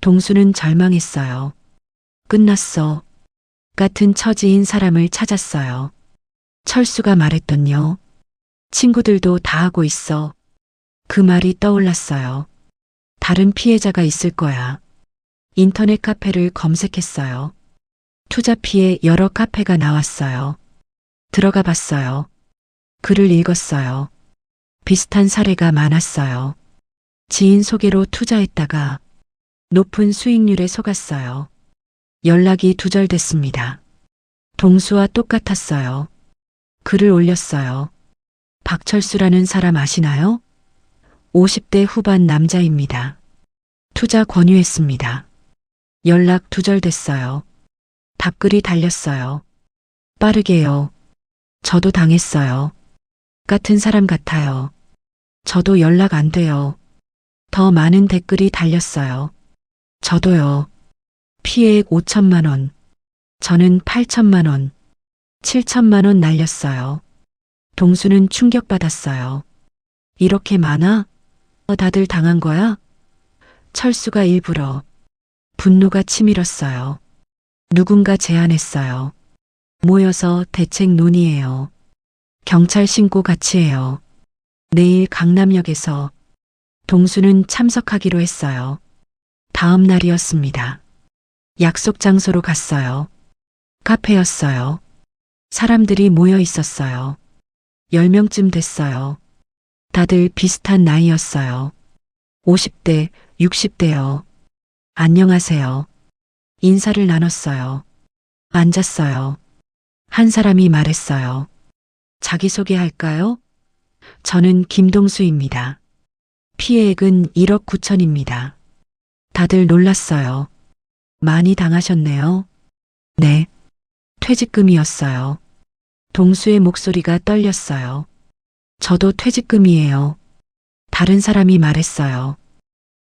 동수는 절망했어요. 끝났어. 같은 처지인 사람을 찾았어요. 철수가 말했던요. 친구들도 다 하고 있어. 그 말이 떠올랐어요. 다른 피해자가 있을 거야. 인터넷 카페를 검색했어요. 투자 피해 여러 카페가 나왔어요. 들어가 봤어요. 글을 읽었어요. 비슷한 사례가 많았어요. 지인 소개로 투자했다가 높은 수익률에 속았어요. 연락이 두절됐습니다. 동수와 똑같았어요. 글을 올렸어요. 박철수라는 사람 아시나요? 50대 후반 남자입니다. 투자 권유했습니다. 연락 두절됐어요. 답글이 달렸어요. 빠르게요. 저도 당했어요. 같은 사람 같아요. 저도 연락 안 돼요. 더 많은 댓글이 달렸어요. 저도요. 피해액 5천만 원. 저는 8천만 원. 7천만 원 날렸어요. 동수는 충격받았어요. 이렇게 많아? 다들 당한 거야? 철수가 일부러. 분노가 치밀었어요. 누군가 제안했어요. 모여서 대책 논의해요. 경찰 신고 같이 해요. 내일 강남역에서. 동수는 참석하기로 했어요. 다음 날이었습니다. 약속 장소로 갔어요. 카페였어요. 사람들이 모여 있었어요. 10명쯤 됐어요. 다들 비슷한 나이였어요. 50대, 60대요. 안녕하세요. 인사를 나눴어요. 앉았어요. 한 사람이 말했어요. 자기소개할까요? 저는 김동수입니다. 피해액은 1억 9천입니다. 다들 놀랐어요. 많이 당하셨네요. 네. 퇴직금이었어요. 동수의 목소리가 떨렸어요. 저도 퇴직금이에요. 다른 사람이 말했어요.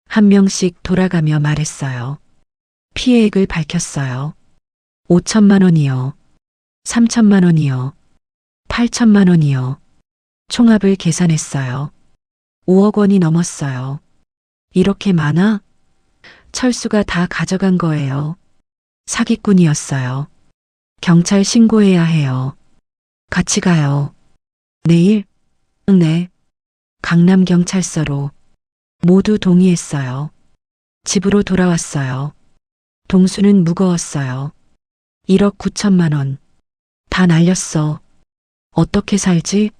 한 명씩 돌아가며 말했어요. 피해액을 밝혔어요. 5천만 원이요. 3천만 원이요. 8천만 원이요. 총합을 계산했어요. 5억 원이 넘었어요. 이렇게 많아? 철수가 다 가져간 거예요. 사기꾼이었어요. 경찰 신고해야 해요. 같이 가요. 내일? 네. 강남경찰서로. 모두 동의했어요. 집으로 돌아왔어요. 동수는 무거웠어요. 1억 9천만 원. 다 날렸어. 어떻게 살지?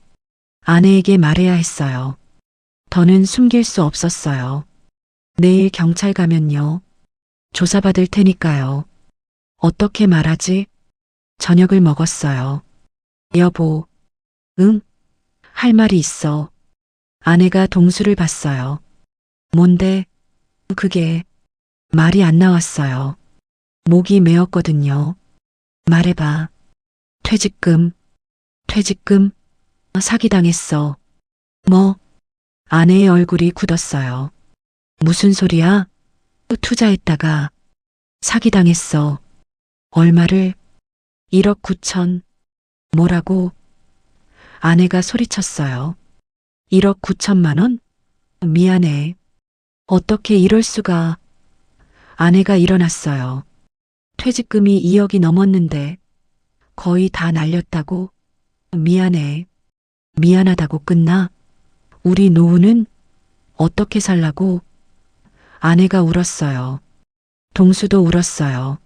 아내에게 말해야 했어요. 더는 숨길 수 없었어요. 내일 경찰 가면요. 조사받을 테니까요. 어떻게 말하지? 저녁을 먹었어요. 여보. 응? 할 말이 있어. 아내가 동수를 봤어요. 뭔데? 그게 말이 안 나왔어요. 목이 메었거든요. 말해봐. 퇴직금. 퇴직금? 사기당했어. 뭐? 아내의 얼굴이 굳었어요. 무슨 소리야? 투자했다가 사기당했어. 얼마를? 1억 9천. 뭐라고? 아내가 소리쳤어요. 1억 9천만 원? 미안해. 어떻게 이럴 수가. 아내가 일어났어요. 퇴직금이 2억이 넘었는데 거의 다 날렸다고? 미안해. 미안하다고 끝나? 우리 노후는 어떻게 살라고? 아내가 울었어요. 동수도 울었어요.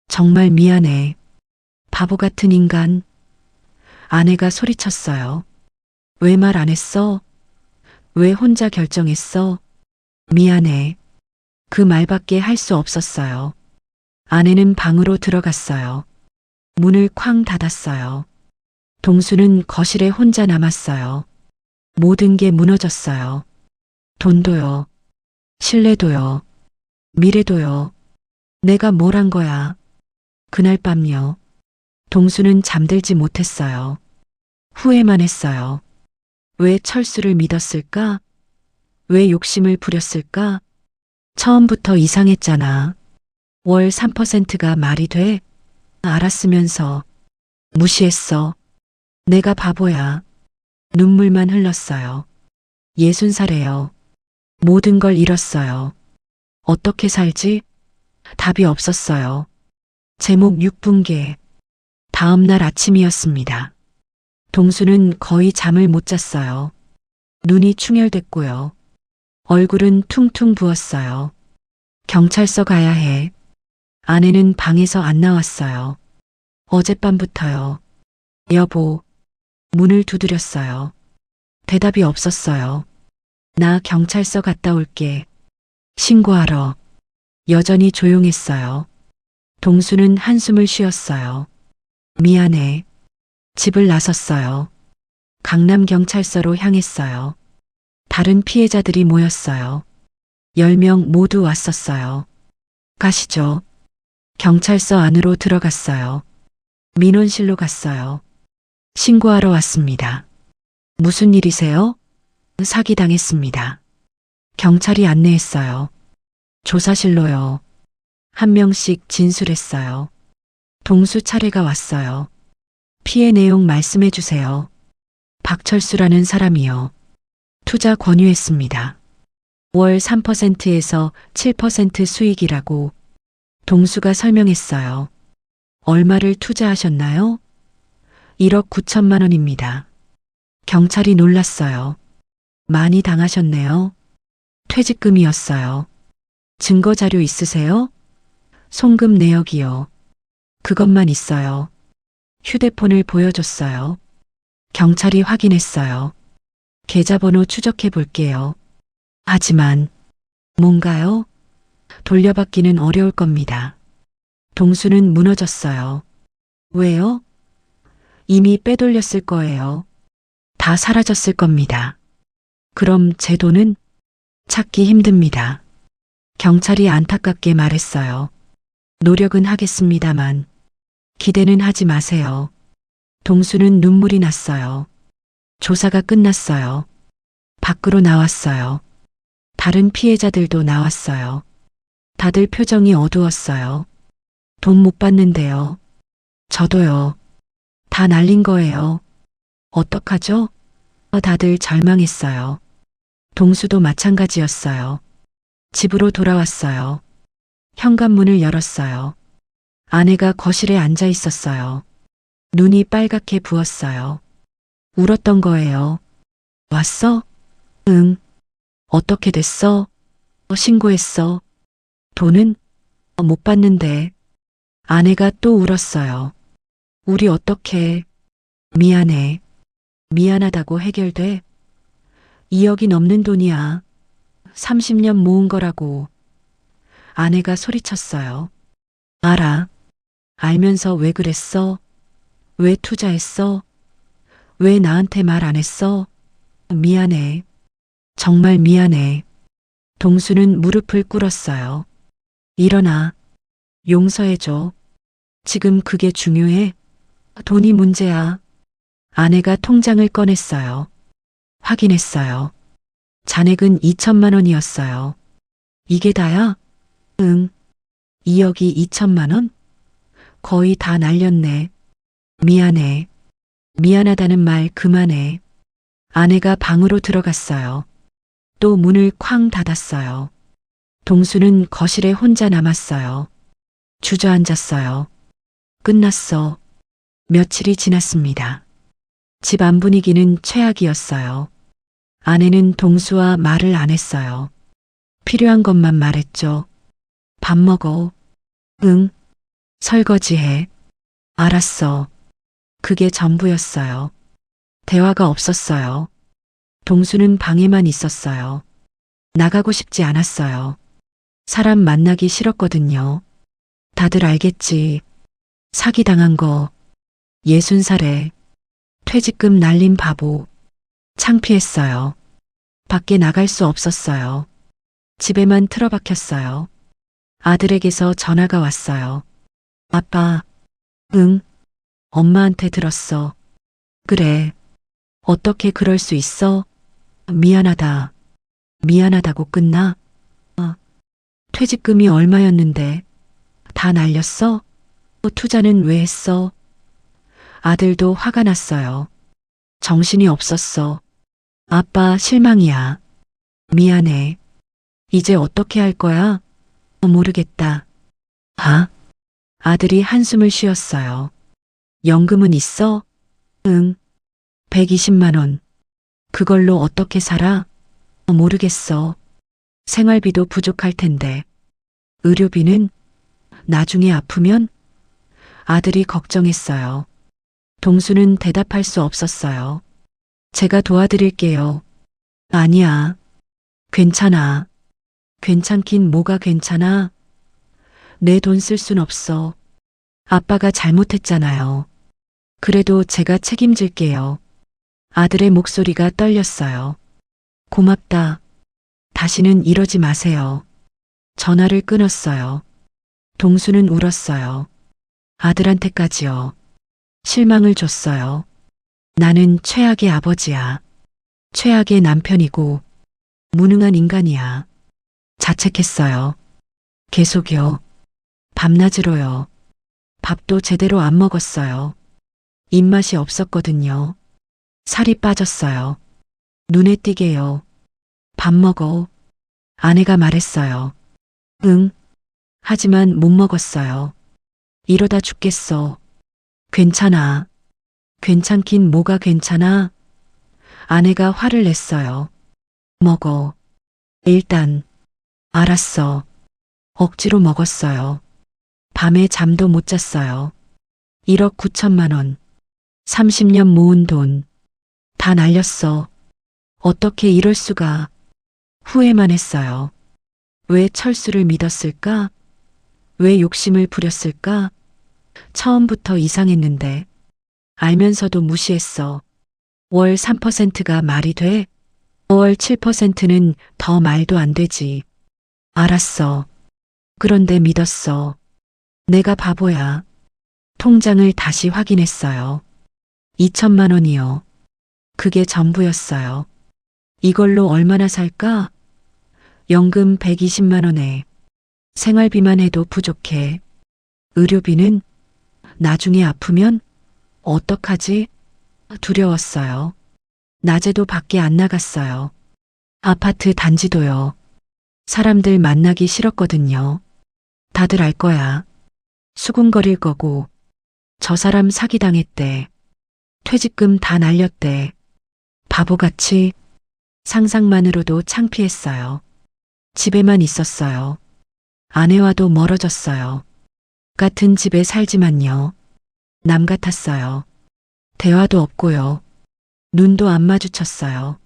정말 미안해. 바보 같은 인간. 아내가 소리쳤어요. 왜 말 안 했어? 왜 혼자 결정했어? 미안해. 그 말밖에 할 수 없었어요. 아내는 방으로 들어갔어요. 문을 쾅 닫았어요. 동수는 거실에 혼자 남았어요. 모든 게 무너졌어요. 돈도요. 신뢰도요. 미래도요. 내가 뭘 한 거야. 그날 밤요. 동수는 잠들지 못했어요. 후회만 했어요. 왜 철수를 믿었을까? 왜 욕심을 부렸을까? 처음부터 이상했잖아. 월 3%가 말이 돼? 알았으면서 무시했어. 내가 바보야. 눈물만 흘렀어요. 60살에요. 모든 걸 잃었어요. 어떻게 살지? 답이 없었어요. 제목 6분계. 다음 날 아침이었습니다. 동수는 거의 잠을 못 잤어요. 눈이 충혈됐고요. 얼굴은 퉁퉁 부었어요. 경찰서 가야 해. 아내는 방에서 안 나왔어요. 어젯밤부터요. 여보. 문을 두드렸어요. 대답이 없었어요. 나 경찰서 갔다 올게. 신고하러. 여전히 조용했어요. 동수는 한숨을 쉬었어요. 미안해. 집을 나섰어요. 강남경찰서로 향했어요. 다른 피해자들이 모였어요. 10명 모두 왔었어요. 가시죠. 경찰서 안으로 들어갔어요. 민원실로 갔어요. 신고하러 왔습니다. 무슨 일이세요? 사기당했습니다. 경찰이 안내했어요. 조사실로요. 한 명씩 진술했어요. 동수 차례가 왔어요. 피해 내용 말씀해 주세요. 박철수라는 사람이요. 투자 권유했습니다. 월 3%에서 7% 수익이라고 동수가 설명했어요. 얼마를 투자하셨나요? 1억 9천만 원입니다. 경찰이 놀랐어요. 많이 당하셨네요. 퇴직금이었어요. 증거 자료 있으세요? 송금 내역이요. 그것만 있어요. 휴대폰을 보여줬어요. 경찰이 확인했어요. 계좌번호 추적해 볼게요. 하지만 뭔가요? 돌려받기는 어려울 겁니다. 동수는 무너졌어요. 왜요? 이미 빼돌렸을 거예요. 다 사라졌을 겁니다. 그럼 제 돈은 찾기 힘듭니다. 경찰이 안타깝게 말했어요. 노력은 하겠습니다만 기대는 하지 마세요. 동수는 눈물이 났어요. 조사가 끝났어요. 밖으로 나왔어요. 다른 피해자들도 나왔어요. 다들 표정이 어두웠어요. 돈 못 받는데요. 저도요. 다 날린 거예요. 어떡하죠? 다들 절망했어요. 동수도 마찬가지였어요. 집으로 돌아왔어요. 현관문을 열었어요. 아내가 거실에 앉아 있었어요. 눈이 빨갛게 부었어요. 울었던 거예요. 왔어? 응. 어떻게 됐어? 신고했어. 돈은? 못 받는데. 아내가 또 울었어요. 우리 어떡해. 미안해. 미안하다고 해결돼? 2억이 넘는 돈이야. 30년 모은 거라고. 아내가 소리쳤어요. 알아. 알면서 왜 그랬어? 왜 투자했어? 왜 나한테 말 안 했어? 미안해. 정말 미안해. 동수는 무릎을 꿇었어요. 일어나. 용서해줘. 지금 그게 중요해? 돈이 문제야. 아내가 통장을 꺼냈어요. 확인했어요. 잔액은 2천만 원이었어요. 이게 다야? 응. 2억이 2천만 원? 거의 다 날렸네. 미안해. 미안하다는 말 그만해. 아내가 방으로 들어갔어요. 또 문을 쾅 닫았어요. 동수는 거실에 혼자 남았어요. 주저앉았어요. 끝났어. 며칠이 지났습니다. 집 안 분위기는 최악이었어요. 아내는 동수와 말을 안 했어요. 필요한 것만 말했죠. 밥 먹어. 응. 설거지해. 알았어. 그게 전부였어요. 대화가 없었어요. 동수는 방에만 있었어요. 나가고 싶지 않았어요. 사람 만나기 싫었거든요. 다들 알겠지. 사기당한 거. 60살에 퇴직금 날린 바보. 창피했어요. 밖에 나갈 수 없었어요. 집에만 틀어박혔어요. 아들에게서 전화가 왔어요. 아빠. 응. 엄마한테 들었어. 그래. 어떻게 그럴 수 있어? 미안하다. 미안하다고 끝나? 퇴직금이 얼마였는데? 다 날렸어? 투자는 왜 했어? 아들도 화가 났어요. 정신이 없었어. 아빠 실망이야. 미안해. 이제 어떻게 할 거야? 모르겠다. 아? 아들이 한숨을 쉬었어요. 연금은 있어? 응. 120만 원. 그걸로 어떻게 살아? 모르겠어. 생활비도 부족할 텐데. 의료비는? 나중에 아프면? 아들이 걱정했어요. 동수는 대답할 수 없었어요. 제가 도와드릴게요. 아니야. 괜찮아. 괜찮긴 뭐가 괜찮아? 내 돈 쓸 순 없어. 아빠가 잘못했잖아요. 그래도 제가 책임질게요. 아들의 목소리가 떨렸어요. 고맙다. 다시는 이러지 마세요. 전화를 끊었어요. 동수는 울었어요. 아들한테까지요. 실망을 줬어요. 나는 최악의 아버지야. 최악의 남편이고 무능한 인간이야. 자책했어요. 계속요. 밤낮으로요. 밥도 제대로 안 먹었어요. 입맛이 없었거든요. 살이 빠졌어요. 눈에 띄게요. 밥 먹어. 아내가 말했어요. 응. 하지만 못 먹었어요. 이러다 죽겠어. 괜찮아. 괜찮긴 뭐가 괜찮아? 아내가 화를 냈어요. 먹어. 일단. 알았어. 억지로 먹었어요. 밤에 잠도 못 잤어요. 1억 9천만 원. 30년 모은 돈. 다 날렸어. 어떻게 이럴 수가. 후회만 했어요. 왜 철수를 믿었을까? 왜 욕심을 부렸을까? 처음부터 이상했는데. 알면서도 무시했어. 월 3%가 말이 돼? 월 7%는 더 말도 안 되지. 알았어. 그런데 믿었어. 내가 바보야. 통장을 다시 확인했어요. 2천만 원이요. 그게 전부였어요. 이걸로 얼마나 살까? 연금 120만 원에 생활비만 해도 부족해. 의료비는 나중에 아프면 어떡하지? 두려웠어요. 낮에도 밖에 안 나갔어요. 아파트 단지도요. 사람들 만나기 싫었거든요. 다들 알 거야. 수군거릴 거고, 저 사람 사기당했대. 퇴직금 다 날렸대. 바보같이 상상만으로도 창피했어요. 집에만 있었어요. 아내와도 멀어졌어요. 같은 집에 살지만요. 남 같았어요. 대화도 없고요. 눈도 안 마주쳤어요.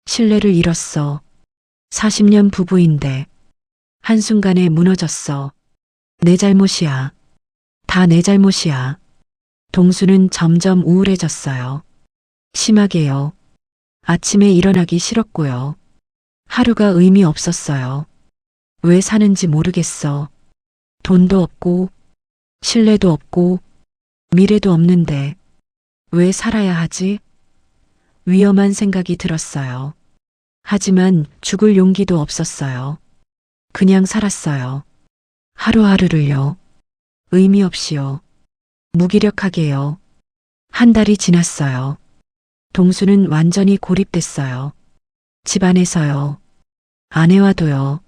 신뢰를 잃었어. 40년 부부인데 한순간에 무너졌어. 내 잘못이야. 다 내 잘못이야. 동수는 점점 우울해졌어요. 심하게요. 아침에 일어나기 싫었고요. 하루가 의미 없었어요. 왜 사는지 모르겠어. 돈도 없고, 신뢰도 없고, 미래도 없는데, 왜 살아야 하지? 위험한 생각이 들었어요. 하지만 죽을 용기도 없었어요. 그냥 살았어요. 하루하루를요. 의미 없이요. 무기력하게요. 한 달이 지났어요. 동수는 완전히 고립됐어요. 집안에서요. 아내와도요.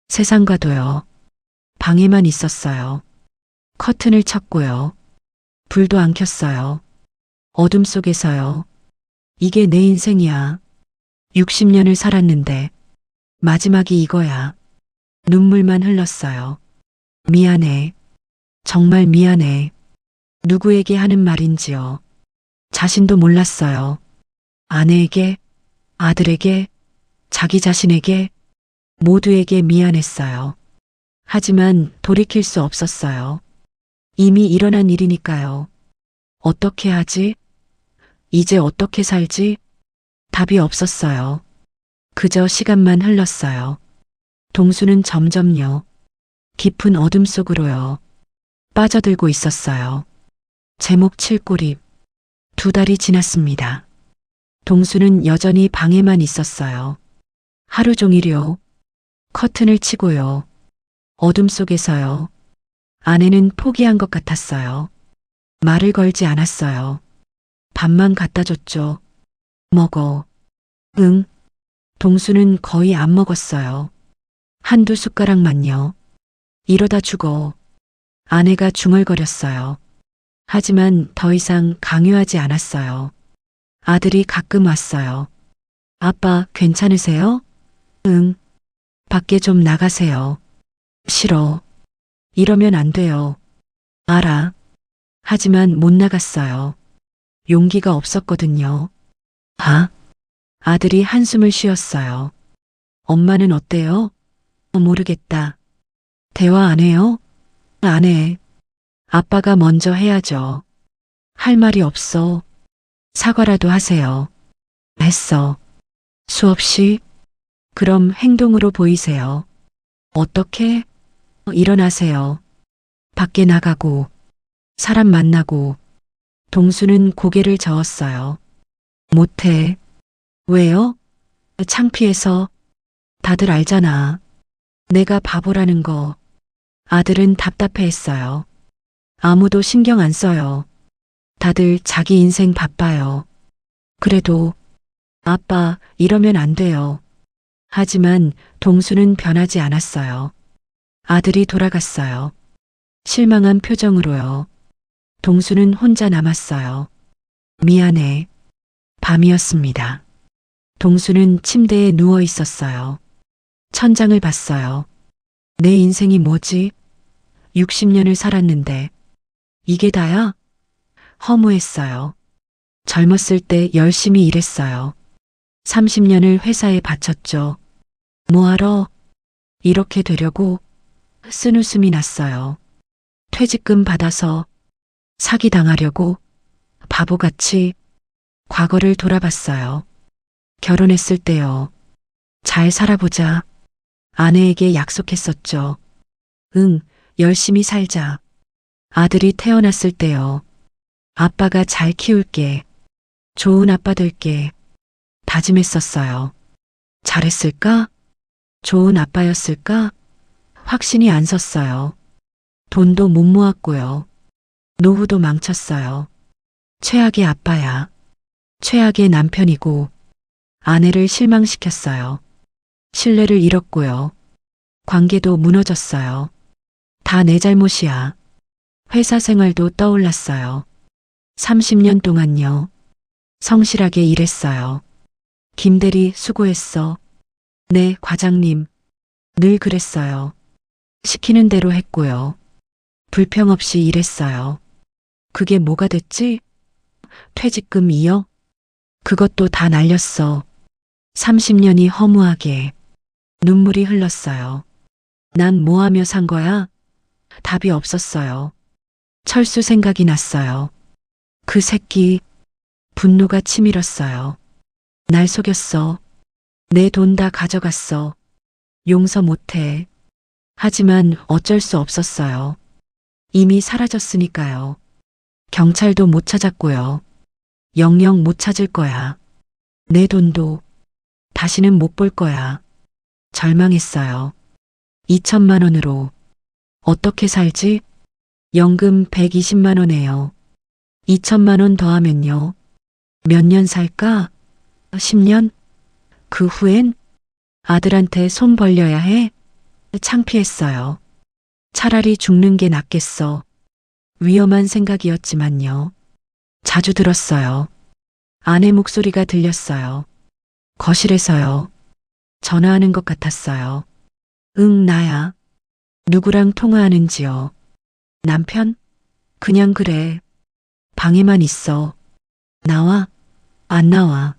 세상과도요. 방에만 있었어요. 커튼을 쳤고요. 불도 안 켰어요. 어둠 속에서요. 이게 내 인생이야. 60년을 살았는데 마지막이 이거야. 눈물만 흘렀어요. 미안해. 정말 미안해. 누구에게 하는 말인지요. 자신도 몰랐어요. 아내에게, 아들에게, 자기 자신에게, 모두에게 미안했어요. 하지만 돌이킬 수 없었어요. 이미 일어난 일이니까요. 어떻게 하지? 이제 어떻게 살지? 답이 없었어요. 그저 시간만 흘렀어요. 동수는 점점요. 깊은 어둠 속으로요. 빠져들고 있었어요. 제목 칠꼬립. 2달이 지났습니다. 동수는 여전히 방에만 있었어요. 하루 종일요. 커튼을 치고요. 어둠 속에서요. 아내는 포기한 것 같았어요. 말을 걸지 않았어요. 밥만 갖다 줬죠. 먹어. 응. 동수는 거의 안 먹었어요. 한두 숟가락만요. 이러다 죽어. 아내가 중얼거렸어요. 하지만 더 이상 강요하지 않았어요. 아들이 가끔 왔어요. 아빠, 괜찮으세요? 응. 밖에 좀 나가세요. 싫어. 이러면 안 돼요. 알아. 하지만 못 나갔어요. 용기가 없었거든요. 아? 아들이 한숨을 쉬었어요. 엄마는 어때요? 모르겠다. 대화 안 해요? 안 해. 아빠가 먼저 해야죠. 할 말이 없어. 사과라도 하세요. 했어. 수없이? 그럼 행동으로 보이세요. 어떻게? 일어나세요. 밖에 나가고, 사람 만나고, 동수는 고개를 저었어요. 못해. 왜요? 창피해서. 다들 알잖아. 내가 바보라는 거. 아들은 답답해했어요. 아무도 신경 안 써요. 다들 자기 인생 바빠요. 그래도 아빠 이러면 안 돼요. 하지만 동수는 변하지 않았어요. 아들이 돌아갔어요. 실망한 표정으로요. 동수는 혼자 남았어요. 미안해. 밤이었습니다. 동수는 침대에 누워 있었어요. 천장을 봤어요. 내 인생이 뭐지? 60년을 살았는데 이게 다야? 허무했어요. 젊었을 때 열심히 일했어요. 30년을 회사에 바쳤죠. 뭐하러? 이렇게 되려고? 쓴웃음이 났어요. 퇴직금 받아서 사기당하려고? 바보같이 과거를 돌아봤어요. 결혼했을 때요. 잘 살아보자. 아내에게 약속했었죠. 응, 열심히 살자. 아들이 태어났을 때요. 아빠가 잘 키울게. 좋은 아빠 될게. 다짐했었어요. 잘했을까? 좋은 아빠였을까? 확신이 안 섰어요. 돈도 못 모았고요. 노후도 망쳤어요. 최악의 아빠야. 최악의 남편이고 아내를 실망시켰어요. 신뢰를 잃었고요. 관계도 무너졌어요. 다 내 잘못이야. 회사 생활도 떠올랐어요. 30년 동안요. 성실하게 일했어요. 김대리 수고했어. 네, 과장님. 늘 그랬어요. 시키는 대로 했고요. 불평 없이 일했어요. 그게 뭐가 됐지? 퇴직금 2억? 그것도 다 날렸어. 30년이 허무하게. 눈물이 흘렀어요. 난 뭐하며 산 거야? 답이 없었어요. 철수 생각이 났어요. 그 새끼. 분노가 치밀었어요. 날 속였어. 내 돈 다 가져갔어. 용서 못해. 하지만 어쩔 수 없었어요. 이미 사라졌으니까요. 경찰도 못 찾았고요. 영영 못 찾을 거야. 내 돈도 다시는 못 볼 거야. 절망했어요. 2천만 원으로 어떻게 살지? 연금 120만 원에요. 2천만 원 더하면요. 몇 년 살까? 10년? 그 후엔 아들한테 손 벌려야 해? 창피했어요. 차라리 죽는 게 낫겠어. 위험한 생각이었지만요. 자주 들었어요. 아내 목소리가 들렸어요. 거실에서요. 전화하는 것 같았어요. 응, 나야. 누구랑 통화하는지요? 남편? 그냥 그래. 방에만 있어. 나와? 안 나와.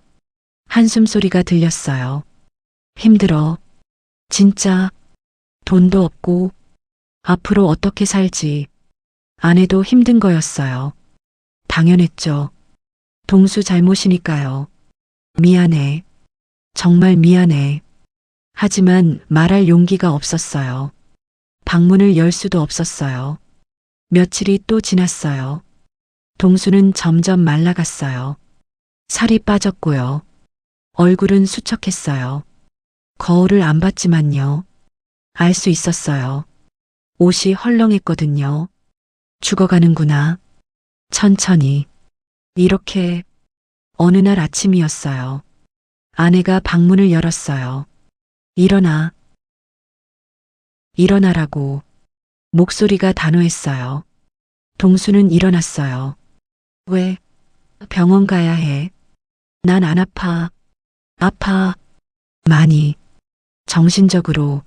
한숨 소리가 들렸어요. 힘들어. 진짜. 돈도 없고. 앞으로 어떻게 살지. 아내도 힘든 거였어요. 당연했죠. 동수 잘못이니까요. 미안해. 정말 미안해. 하지만 말할 용기가 없었어요. 방문을 열 수도 없었어요. 며칠이 또 지났어요. 동수는 점점 말라갔어요. 살이 빠졌고요. 얼굴은 수척했어요. 거울을 안 봤지만요. 알 수 있었어요. 옷이 헐렁했거든요. 죽어가는구나. 천천히. 이렇게 어느 날 아침이었어요. 아내가 방문을 열었어요. 일어나. 일어나라고. 목소리가 단호했어요. 동수는 일어났어요. 왜? 병원 가야 해. 난 안 아파. 아파. 많이. 정신적으로.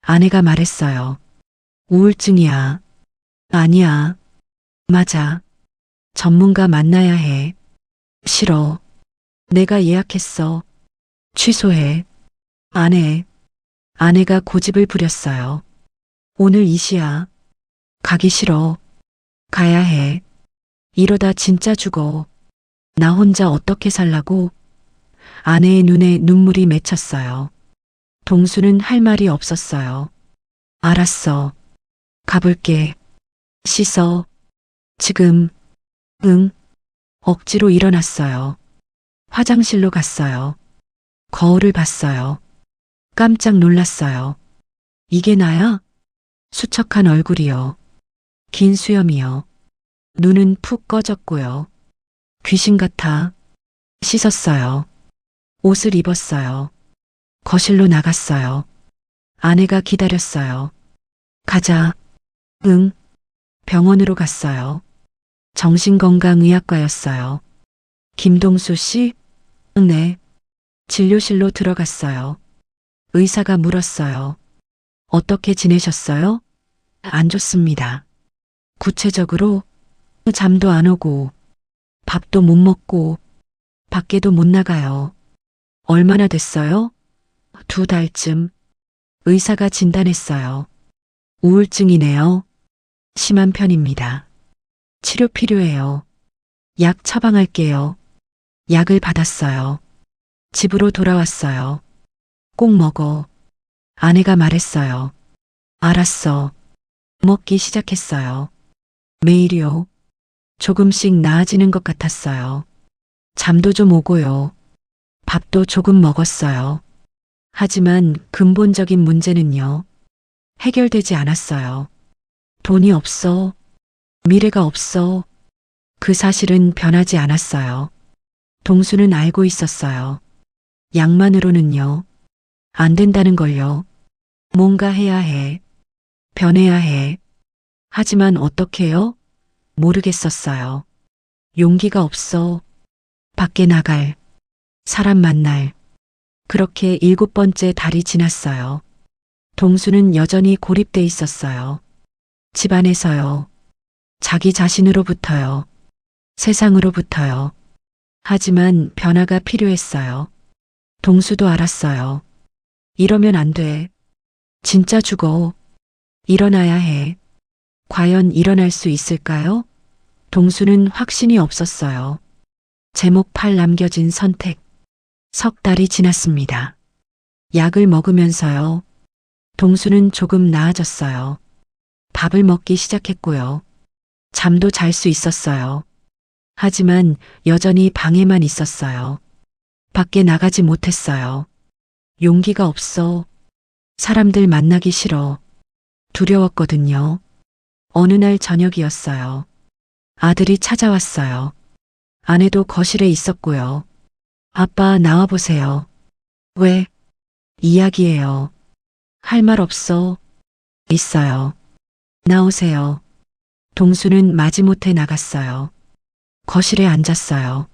아내가 말했어요. 우울증이야. 아니야. 맞아. 전문가 만나야 해. 싫어. 내가 예약했어. 취소해. 안 해. 아내가 고집을 부렸어요. 오늘 이 시야. 가기 싫어. 가야 해. 이러다 진짜 죽어. 나 혼자 어떻게 살라고? 아내의 눈에 눈물이 맺혔어요. 동수는 할 말이 없었어요. 알았어. 가볼게. 씻어. 지금. 응. 억지로 일어났어요. 화장실로 갔어요. 거울을 봤어요. 깜짝 놀랐어요. 이게 나야? 수척한 얼굴이요. 긴 수염이요. 눈은 푹 꺼졌고요. 귀신 같아. 씻었어요. 옷을 입었어요. 거실로 나갔어요. 아내가 기다렸어요. 가자. 응. 병원으로 갔어요. 정신건강의학과였어요. 김동수 씨? 네. 진료실로 들어갔어요. 의사가 물었어요. 어떻게 지내셨어요? 안 좋습니다. 구체적으로 잠도 안 오고 밥도 못 먹고 밖에도 못 나가요. 얼마나 됐어요? 2달쯤. 의사가 진단했어요. 우울증이네요. 심한 편입니다. 치료 필요해요. 약 처방할게요. 약을 받았어요. 집으로 돌아왔어요. 꼭 먹어. 아내가 말했어요. 알았어. 먹기 시작했어요. 매일이요. 조금씩 나아지는 것 같았어요. 잠도 좀 오고요. 밥도 조금 먹었어요. 하지만 근본적인 문제는요. 해결되지 않았어요. 돈이 없어. 미래가 없어. 그 사실은 변하지 않았어요. 동수는 알고 있었어요. 약만으로는요. 안 된다는 걸요. 뭔가 해야 해. 변해야 해. 하지만 어떻게요? 모르겠었어요. 용기가 없어. 밖에 나갈. 사람 만날. 그렇게 7번째 달이 지났어요. 동수는 여전히 고립돼 있었어요. 집안에서요. 자기 자신으로부터요. 세상으로부터요. 하지만 변화가 필요했어요. 동수도 알았어요. 이러면 안 돼. 진짜 죽어. 일어나야 해. 과연 일어날 수 있을까요? 동수는 확신이 없었어요. 제목 8 남겨진 선택. 석 달이 지났습니다. 약을 먹으면서요. 동수는 조금 나아졌어요. 밥을 먹기 시작했고요. 잠도 잘 수 있었어요. 하지만 여전히 방에만 있었어요. 밖에 나가지 못했어요. 용기가 없어. 사람들 만나기 싫어. 두려웠거든요. 어느 날 저녁이었어요. 아들이 찾아왔어요. 아내도 거실에 있었고요. 아빠 나와보세요. 왜? 이야기해요. 할 말 없어. 있어요. 나오세요. 동수는 마지못해 나갔어요. 거실에 앉았어요.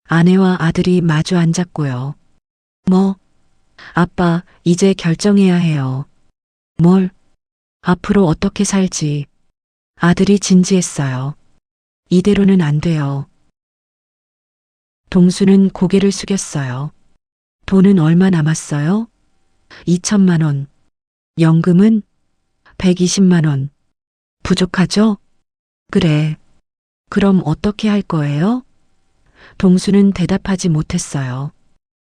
아내와 아들이 마주 앉았고요. 뭐? 아빠, 이제 결정해야 해요. 뭘? 앞으로 어떻게 살지? 아들이 진지했어요. 이대로는 안 돼요. 동수는 고개를 숙였어요. 돈은 얼마 남았어요? 2천만 원. 연금은? 120만 원. 부족하죠? 그래. 그럼 어떻게 할 거예요? 동수는 대답하지 못했어요.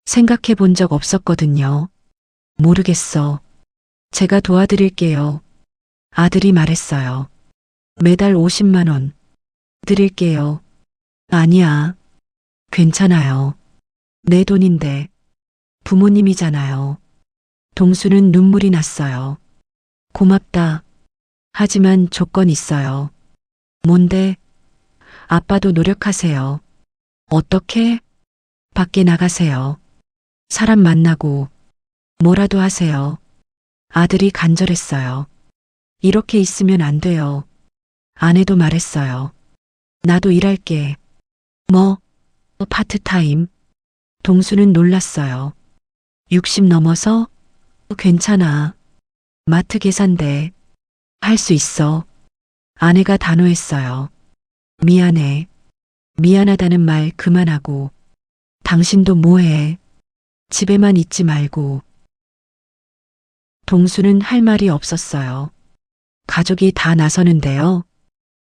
생각해 본 적 없었거든요. 모르겠어. 제가 도와드릴게요. 아들이 말했어요. 매달 50만 원. 드릴게요. 아니야. 괜찮아요. 내 돈인데. 부모님이잖아요. 동수는 눈물이 났어요. 고맙다. 하지만 조건 있어요. 뭔데? 아빠도 노력하세요. 어떻게? 밖에 나가세요. 사람 만나고 뭐라도 하세요. 아들이 간절했어요. 이렇게 있으면 안 돼요. 아내도 말했어요. 나도 일할게. 뭐? 파트타임. 동수는 놀랐어요. 60 넘어서? 괜찮아. 마트 계산대. 할 수 있어. 아내가 단호했어요. 미안해. 미안하다는 말 그만하고. 당신도 뭐해? 집에만 있지 말고. 동수는 할 말이 없었어요. 가족이 다 나서는데요.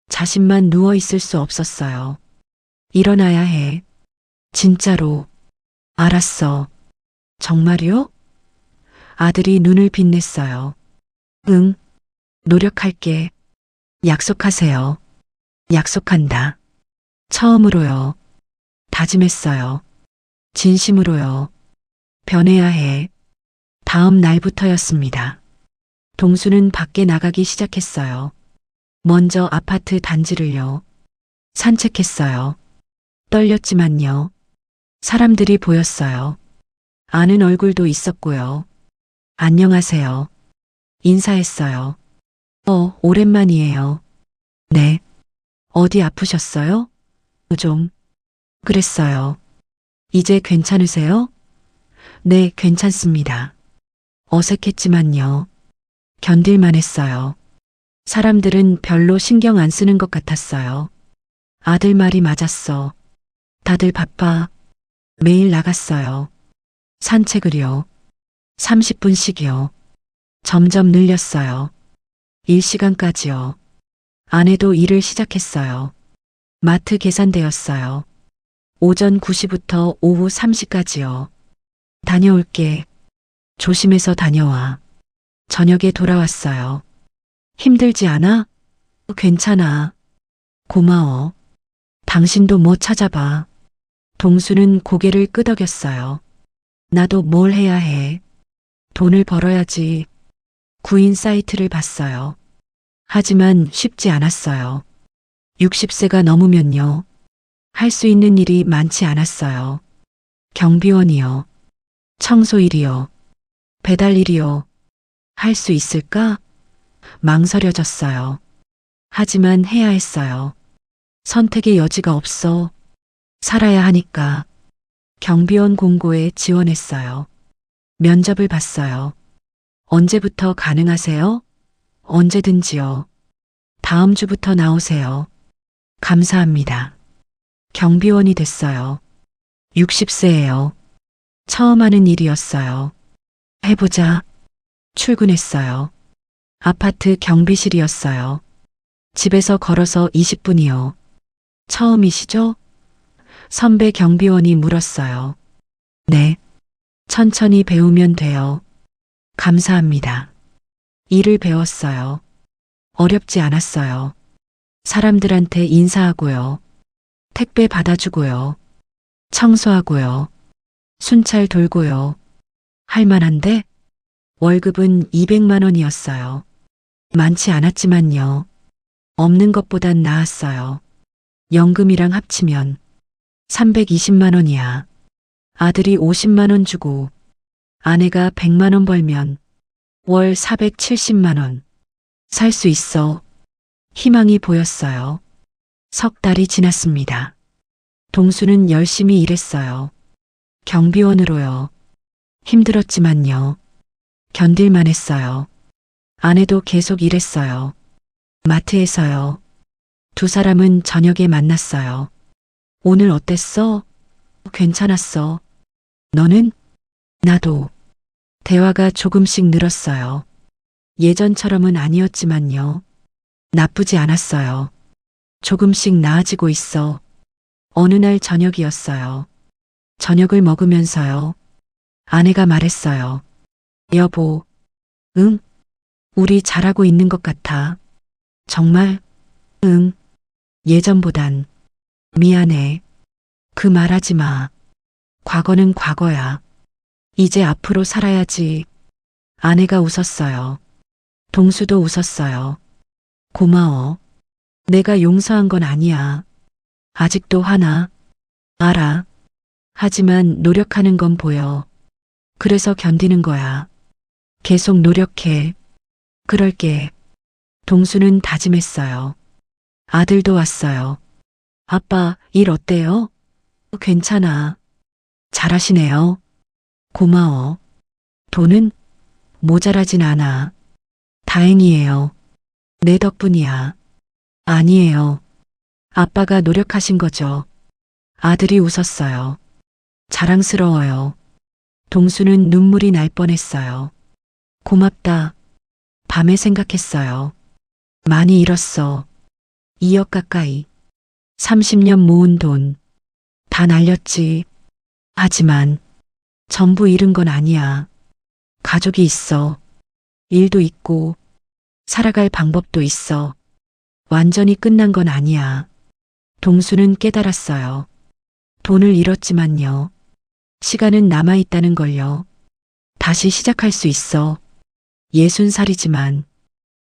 자신만 누워 있을 수 없었어요. 일어나야 해. 진짜로. 알았어. 정말요? 아들이 눈을 빛냈어요. 응. 노력할게. 약속하세요. 약속한다. 처음으로요. 다짐했어요. 진심으로요. 변해야 해. 다음 날부터였습니다. 동수는 밖에 나가기 시작했어요. 먼저 아파트 단지를요. 산책했어요. 떨렸지만요. 사람들이 보였어요. 아는 얼굴도 있었고요. 안녕하세요. 인사했어요. 오랜만이에요. 네. 어디 아프셨어요? 좀. 그랬어요. 이제 괜찮으세요? 네, 괜찮습니다. 어색했지만요. 견딜만 했어요. 사람들은 별로 신경 안 쓰는 것 같았어요. 아들 말이 맞았어. 다들 바빠. 매일 나갔어요. 산책을요. 30분씩이요. 점점 늘렸어요. 1시간까지요. 아내도 일을 시작했어요. 마트 계산대였어요. 오전 9시부터 오후 3시까지요. 다녀올게. 조심해서 다녀와. 저녁에 돌아왔어요. 힘들지 않아? 괜찮아. 고마워. 당신도 뭐 찾아봐. 동수는 고개를 끄덕였어요. 나도 뭘 해야 해. 돈을 벌어야지. 구인 사이트를 봤어요. 하지만 쉽지 않았어요. 60세가 넘으면요. 할 수 있는 일이 많지 않았어요. 경비원이요. 청소일이요. 배달일이요. 할 수 있을까? 망설여졌어요. 하지만 해야 했어요. 선택의 여지가 없어. 살아야 하니까. 경비원 공고에 지원했어요. 면접을 봤어요. 언제부터 가능하세요? 언제든지요. 다음 주부터 나오세요. 감사합니다. 경비원이 됐어요. 60세예요. 처음 하는 일이었어요. 해보자. 출근했어요. 아파트 경비실이었어요. 집에서 걸어서 20분이요. 처음이시죠? 선배 경비원이 물었어요. 네. 천천히 배우면 돼요. 감사합니다. 일을 배웠어요. 어렵지 않았어요. 사람들한테 인사하고요. 택배 받아주고요. 청소하고요. 순찰 돌고요. 할만한데? 월급은 200만 원이었어요. 많지 않았지만요. 없는 것보단 나았어요. 연금이랑 합치면 320만 원이야. 아들이 50만 원 주고 아내가 100만 원 벌면 월 470만 원. 살 수 있어. 희망이 보였어요. 석 달이 지났습니다. 동수는 열심히 일했어요. 경비원으로요. 힘들었지만요. 견딜만 했어요. 아내도 계속 일했어요. 마트에서요. 두 사람은 저녁에 만났어요. 오늘 어땠어? 괜찮았어. 너는? 나도. 대화가 조금씩 늘었어요. 예전처럼은 아니었지만요. 나쁘지 않았어요. 조금씩 나아지고 있어. 어느 날 저녁이었어요. 저녁을 먹으면서요. 아내가 말했어요. 여보, 응? 우리 잘하고 있는 것 같아. 정말? 응. 예전보단. 미안해. 그 말하지 마. 과거는 과거야. 이제 앞으로 살아야지. 아내가 웃었어요. 동수도 웃었어요. 고마워. 내가 용서한 건 아니야. 아직도 화나. 알아. 하지만 노력하는 건 보여. 그래서 견디는 거야. 계속 노력해. 그럴게. 동수는 다짐했어요. 아들도 왔어요. 아빠, 일 어때요? 괜찮아. 잘하시네요. 고마워. 돈은 모자라진 않아. 다행이에요. 내 덕분이야. 아니에요. 아빠가 노력하신 거죠. 아들이 웃었어요. 자랑스러워요. 동수는 눈물이 날 뻔했어요. 고맙다. 밤에 생각했어요. 많이 잃었어. 2억 가까이. 30년 모은 돈. 다 날렸지. 하지만 전부 잃은 건 아니야. 가족이 있어. 일도 있고 살아갈 방법도 있어. 완전히 끝난 건 아니야. 동수는 깨달았어요. 돈을 잃었지만요. 시간은 남아있다는 걸요. 다시 시작할 수 있어. 60살이지만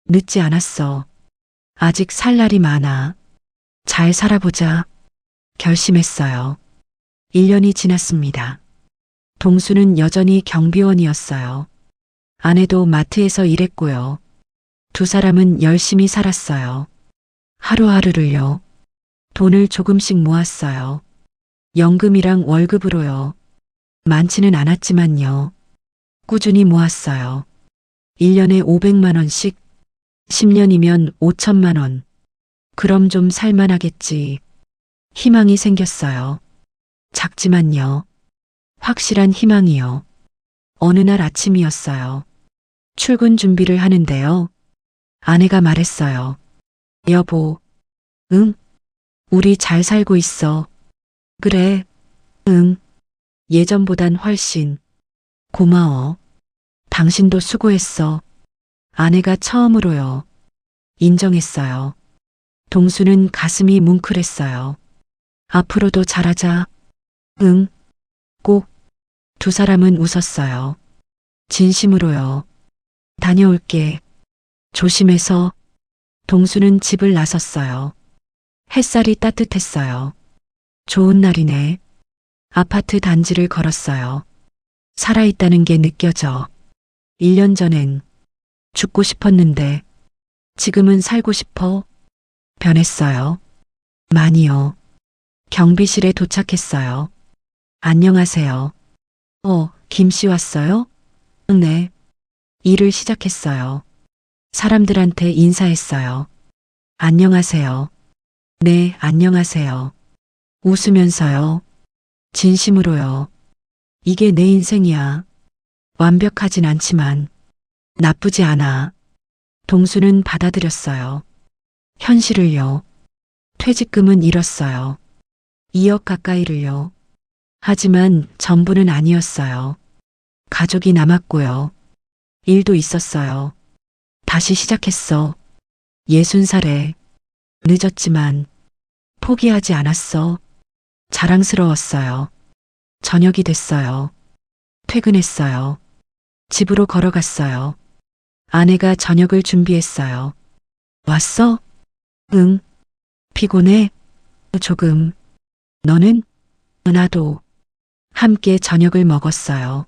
늦지 않았어. 아직 살 날이 많아. 잘 살아보자. 결심했어요. 1년이 지났습니다. 동수는 여전히 경비원이었어요. 아내도 마트에서 일했고요. 두 사람은 열심히 살았어요. 하루하루를요. 돈을 조금씩 모았어요. 연금이랑 월급으로요. 많지는 않았지만요. 꾸준히 모았어요. 1년에 500만 원씩, 10년이면 5천만 원. 그럼 좀 살만하겠지. 희망이 생겼어요. 작지만요. 확실한 희망이요. 어느 날 아침이었어요. 출근 준비를 하는데요. 아내가 말했어요. 여보, 응? 우리 잘 살고 있어. 그래. 응. 예전보단 훨씬. 고마워. 당신도 수고했어. 아내가 처음으로요. 인정했어요. 동수는 가슴이 뭉클했어요. 앞으로도 잘하자. 응. 꼭. 두 사람은 웃었어요. 진심으로요. 다녀올게. 조심해서. 동수는 집을 나섰어요. 햇살이 따뜻했어요. 좋은 날이네. 아파트 단지를 걸었어요. 살아있다는 게 느껴져. 1년 전엔 죽고 싶었는데 지금은 살고 싶어. 변했어요. 많이요. 경비실에 도착했어요. 안녕하세요. 김 씨 왔어요? 네. 일을 시작했어요. 사람들한테 인사했어요. 안녕하세요. 네, 안녕하세요. 웃으면서요. 진심으로요. 이게 내 인생이야. 완벽하진 않지만 나쁘지 않아. 동수는 받아들였어요. 현실을요. 퇴직금은 잃었어요. 2억 가까이를요. 하지만 전부는 아니었어요. 가족이 남았고요. 일도 있었어요. 다시 시작했어. 60살에. 늦었지만 포기하지 않았어. 자랑스러웠어요. 저녁이 됐어요. 퇴근했어요. 집으로 걸어갔어요. 아내가 저녁을 준비했어요. 왔어? 응. 피곤해? 조금. 너는? 나도. 함께 저녁을 먹었어요.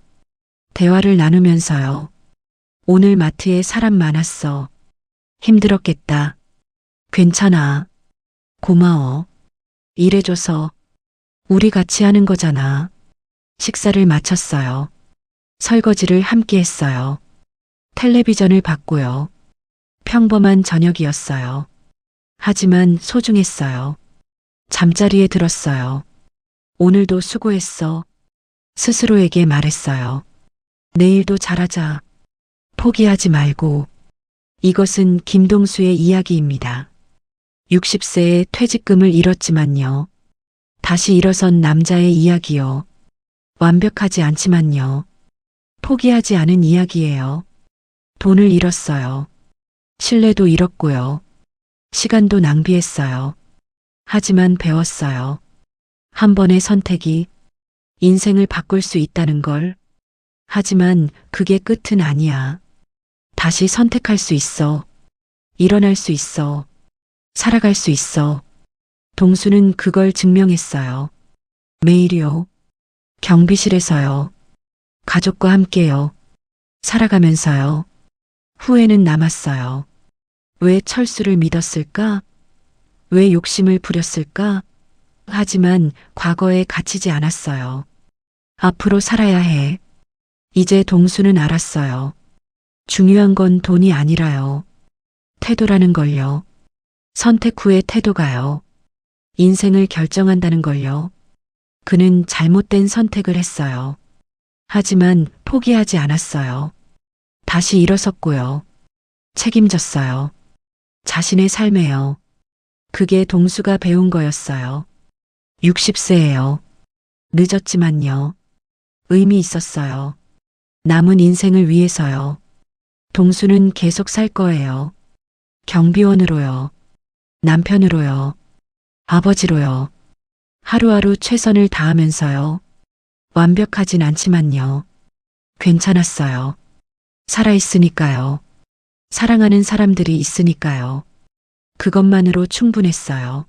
대화를 나누면서요. 오늘 마트에 사람 많았어. 힘들었겠다. 괜찮아. 고마워. 일해줘서. 우리 같이 하는 거잖아. 식사를 마쳤어요. 설거지를 함께 했어요. 텔레비전을 봤고요. 평범한 저녁이었어요. 하지만 소중했어요. 잠자리에 들었어요. 오늘도 수고했어. 스스로에게 말했어요. 내일도 잘하자. 포기하지 말고. 이것은 김동수의 이야기입니다. 60세에 퇴직금을 잃었지만요. 다시 일어선 남자의 이야기요. 완벽하지 않지만요. 포기하지 않은 이야기예요. 돈을 잃었어요. 신뢰도 잃었고요. 시간도 낭비했어요. 하지만 배웠어요. 한 번의 선택이 인생을 바꿀 수 있다는 걸. 하지만 그게 끝은 아니야. 다시 선택할 수 있어. 일어날 수 있어. 살아갈 수 있어. 동수는 그걸 증명했어요. 매일이요. 경비실에서요. 가족과 함께요. 살아가면서요. 후회는 남았어요. 왜 철수를 믿었을까? 왜 욕심을 부렸을까? 하지만 과거에 갇히지 않았어요. 앞으로 살아야 해. 이제 동수는 알았어요. 중요한 건 돈이 아니라요. 태도라는 걸요. 선택 후의 태도가요. 인생을 결정한다는 걸요. 그는 잘못된 선택을 했어요. 하지만 포기하지 않았어요. 다시 일어섰고요. 책임졌어요. 자신의 삶에요. 그게 동수가 배운 거였어요. 60세예요. 늦었지만요. 의미 있었어요. 남은 인생을 위해서요. 동수는 계속 살 거예요. 경비원으로요. 남편으로요. 아버지로요. 하루하루 최선을 다하면서요. 완벽하진 않지만요. 괜찮았어요. 살아있으니까요. 사랑하는 사람들이 있으니까요. 그것만으로 충분했어요.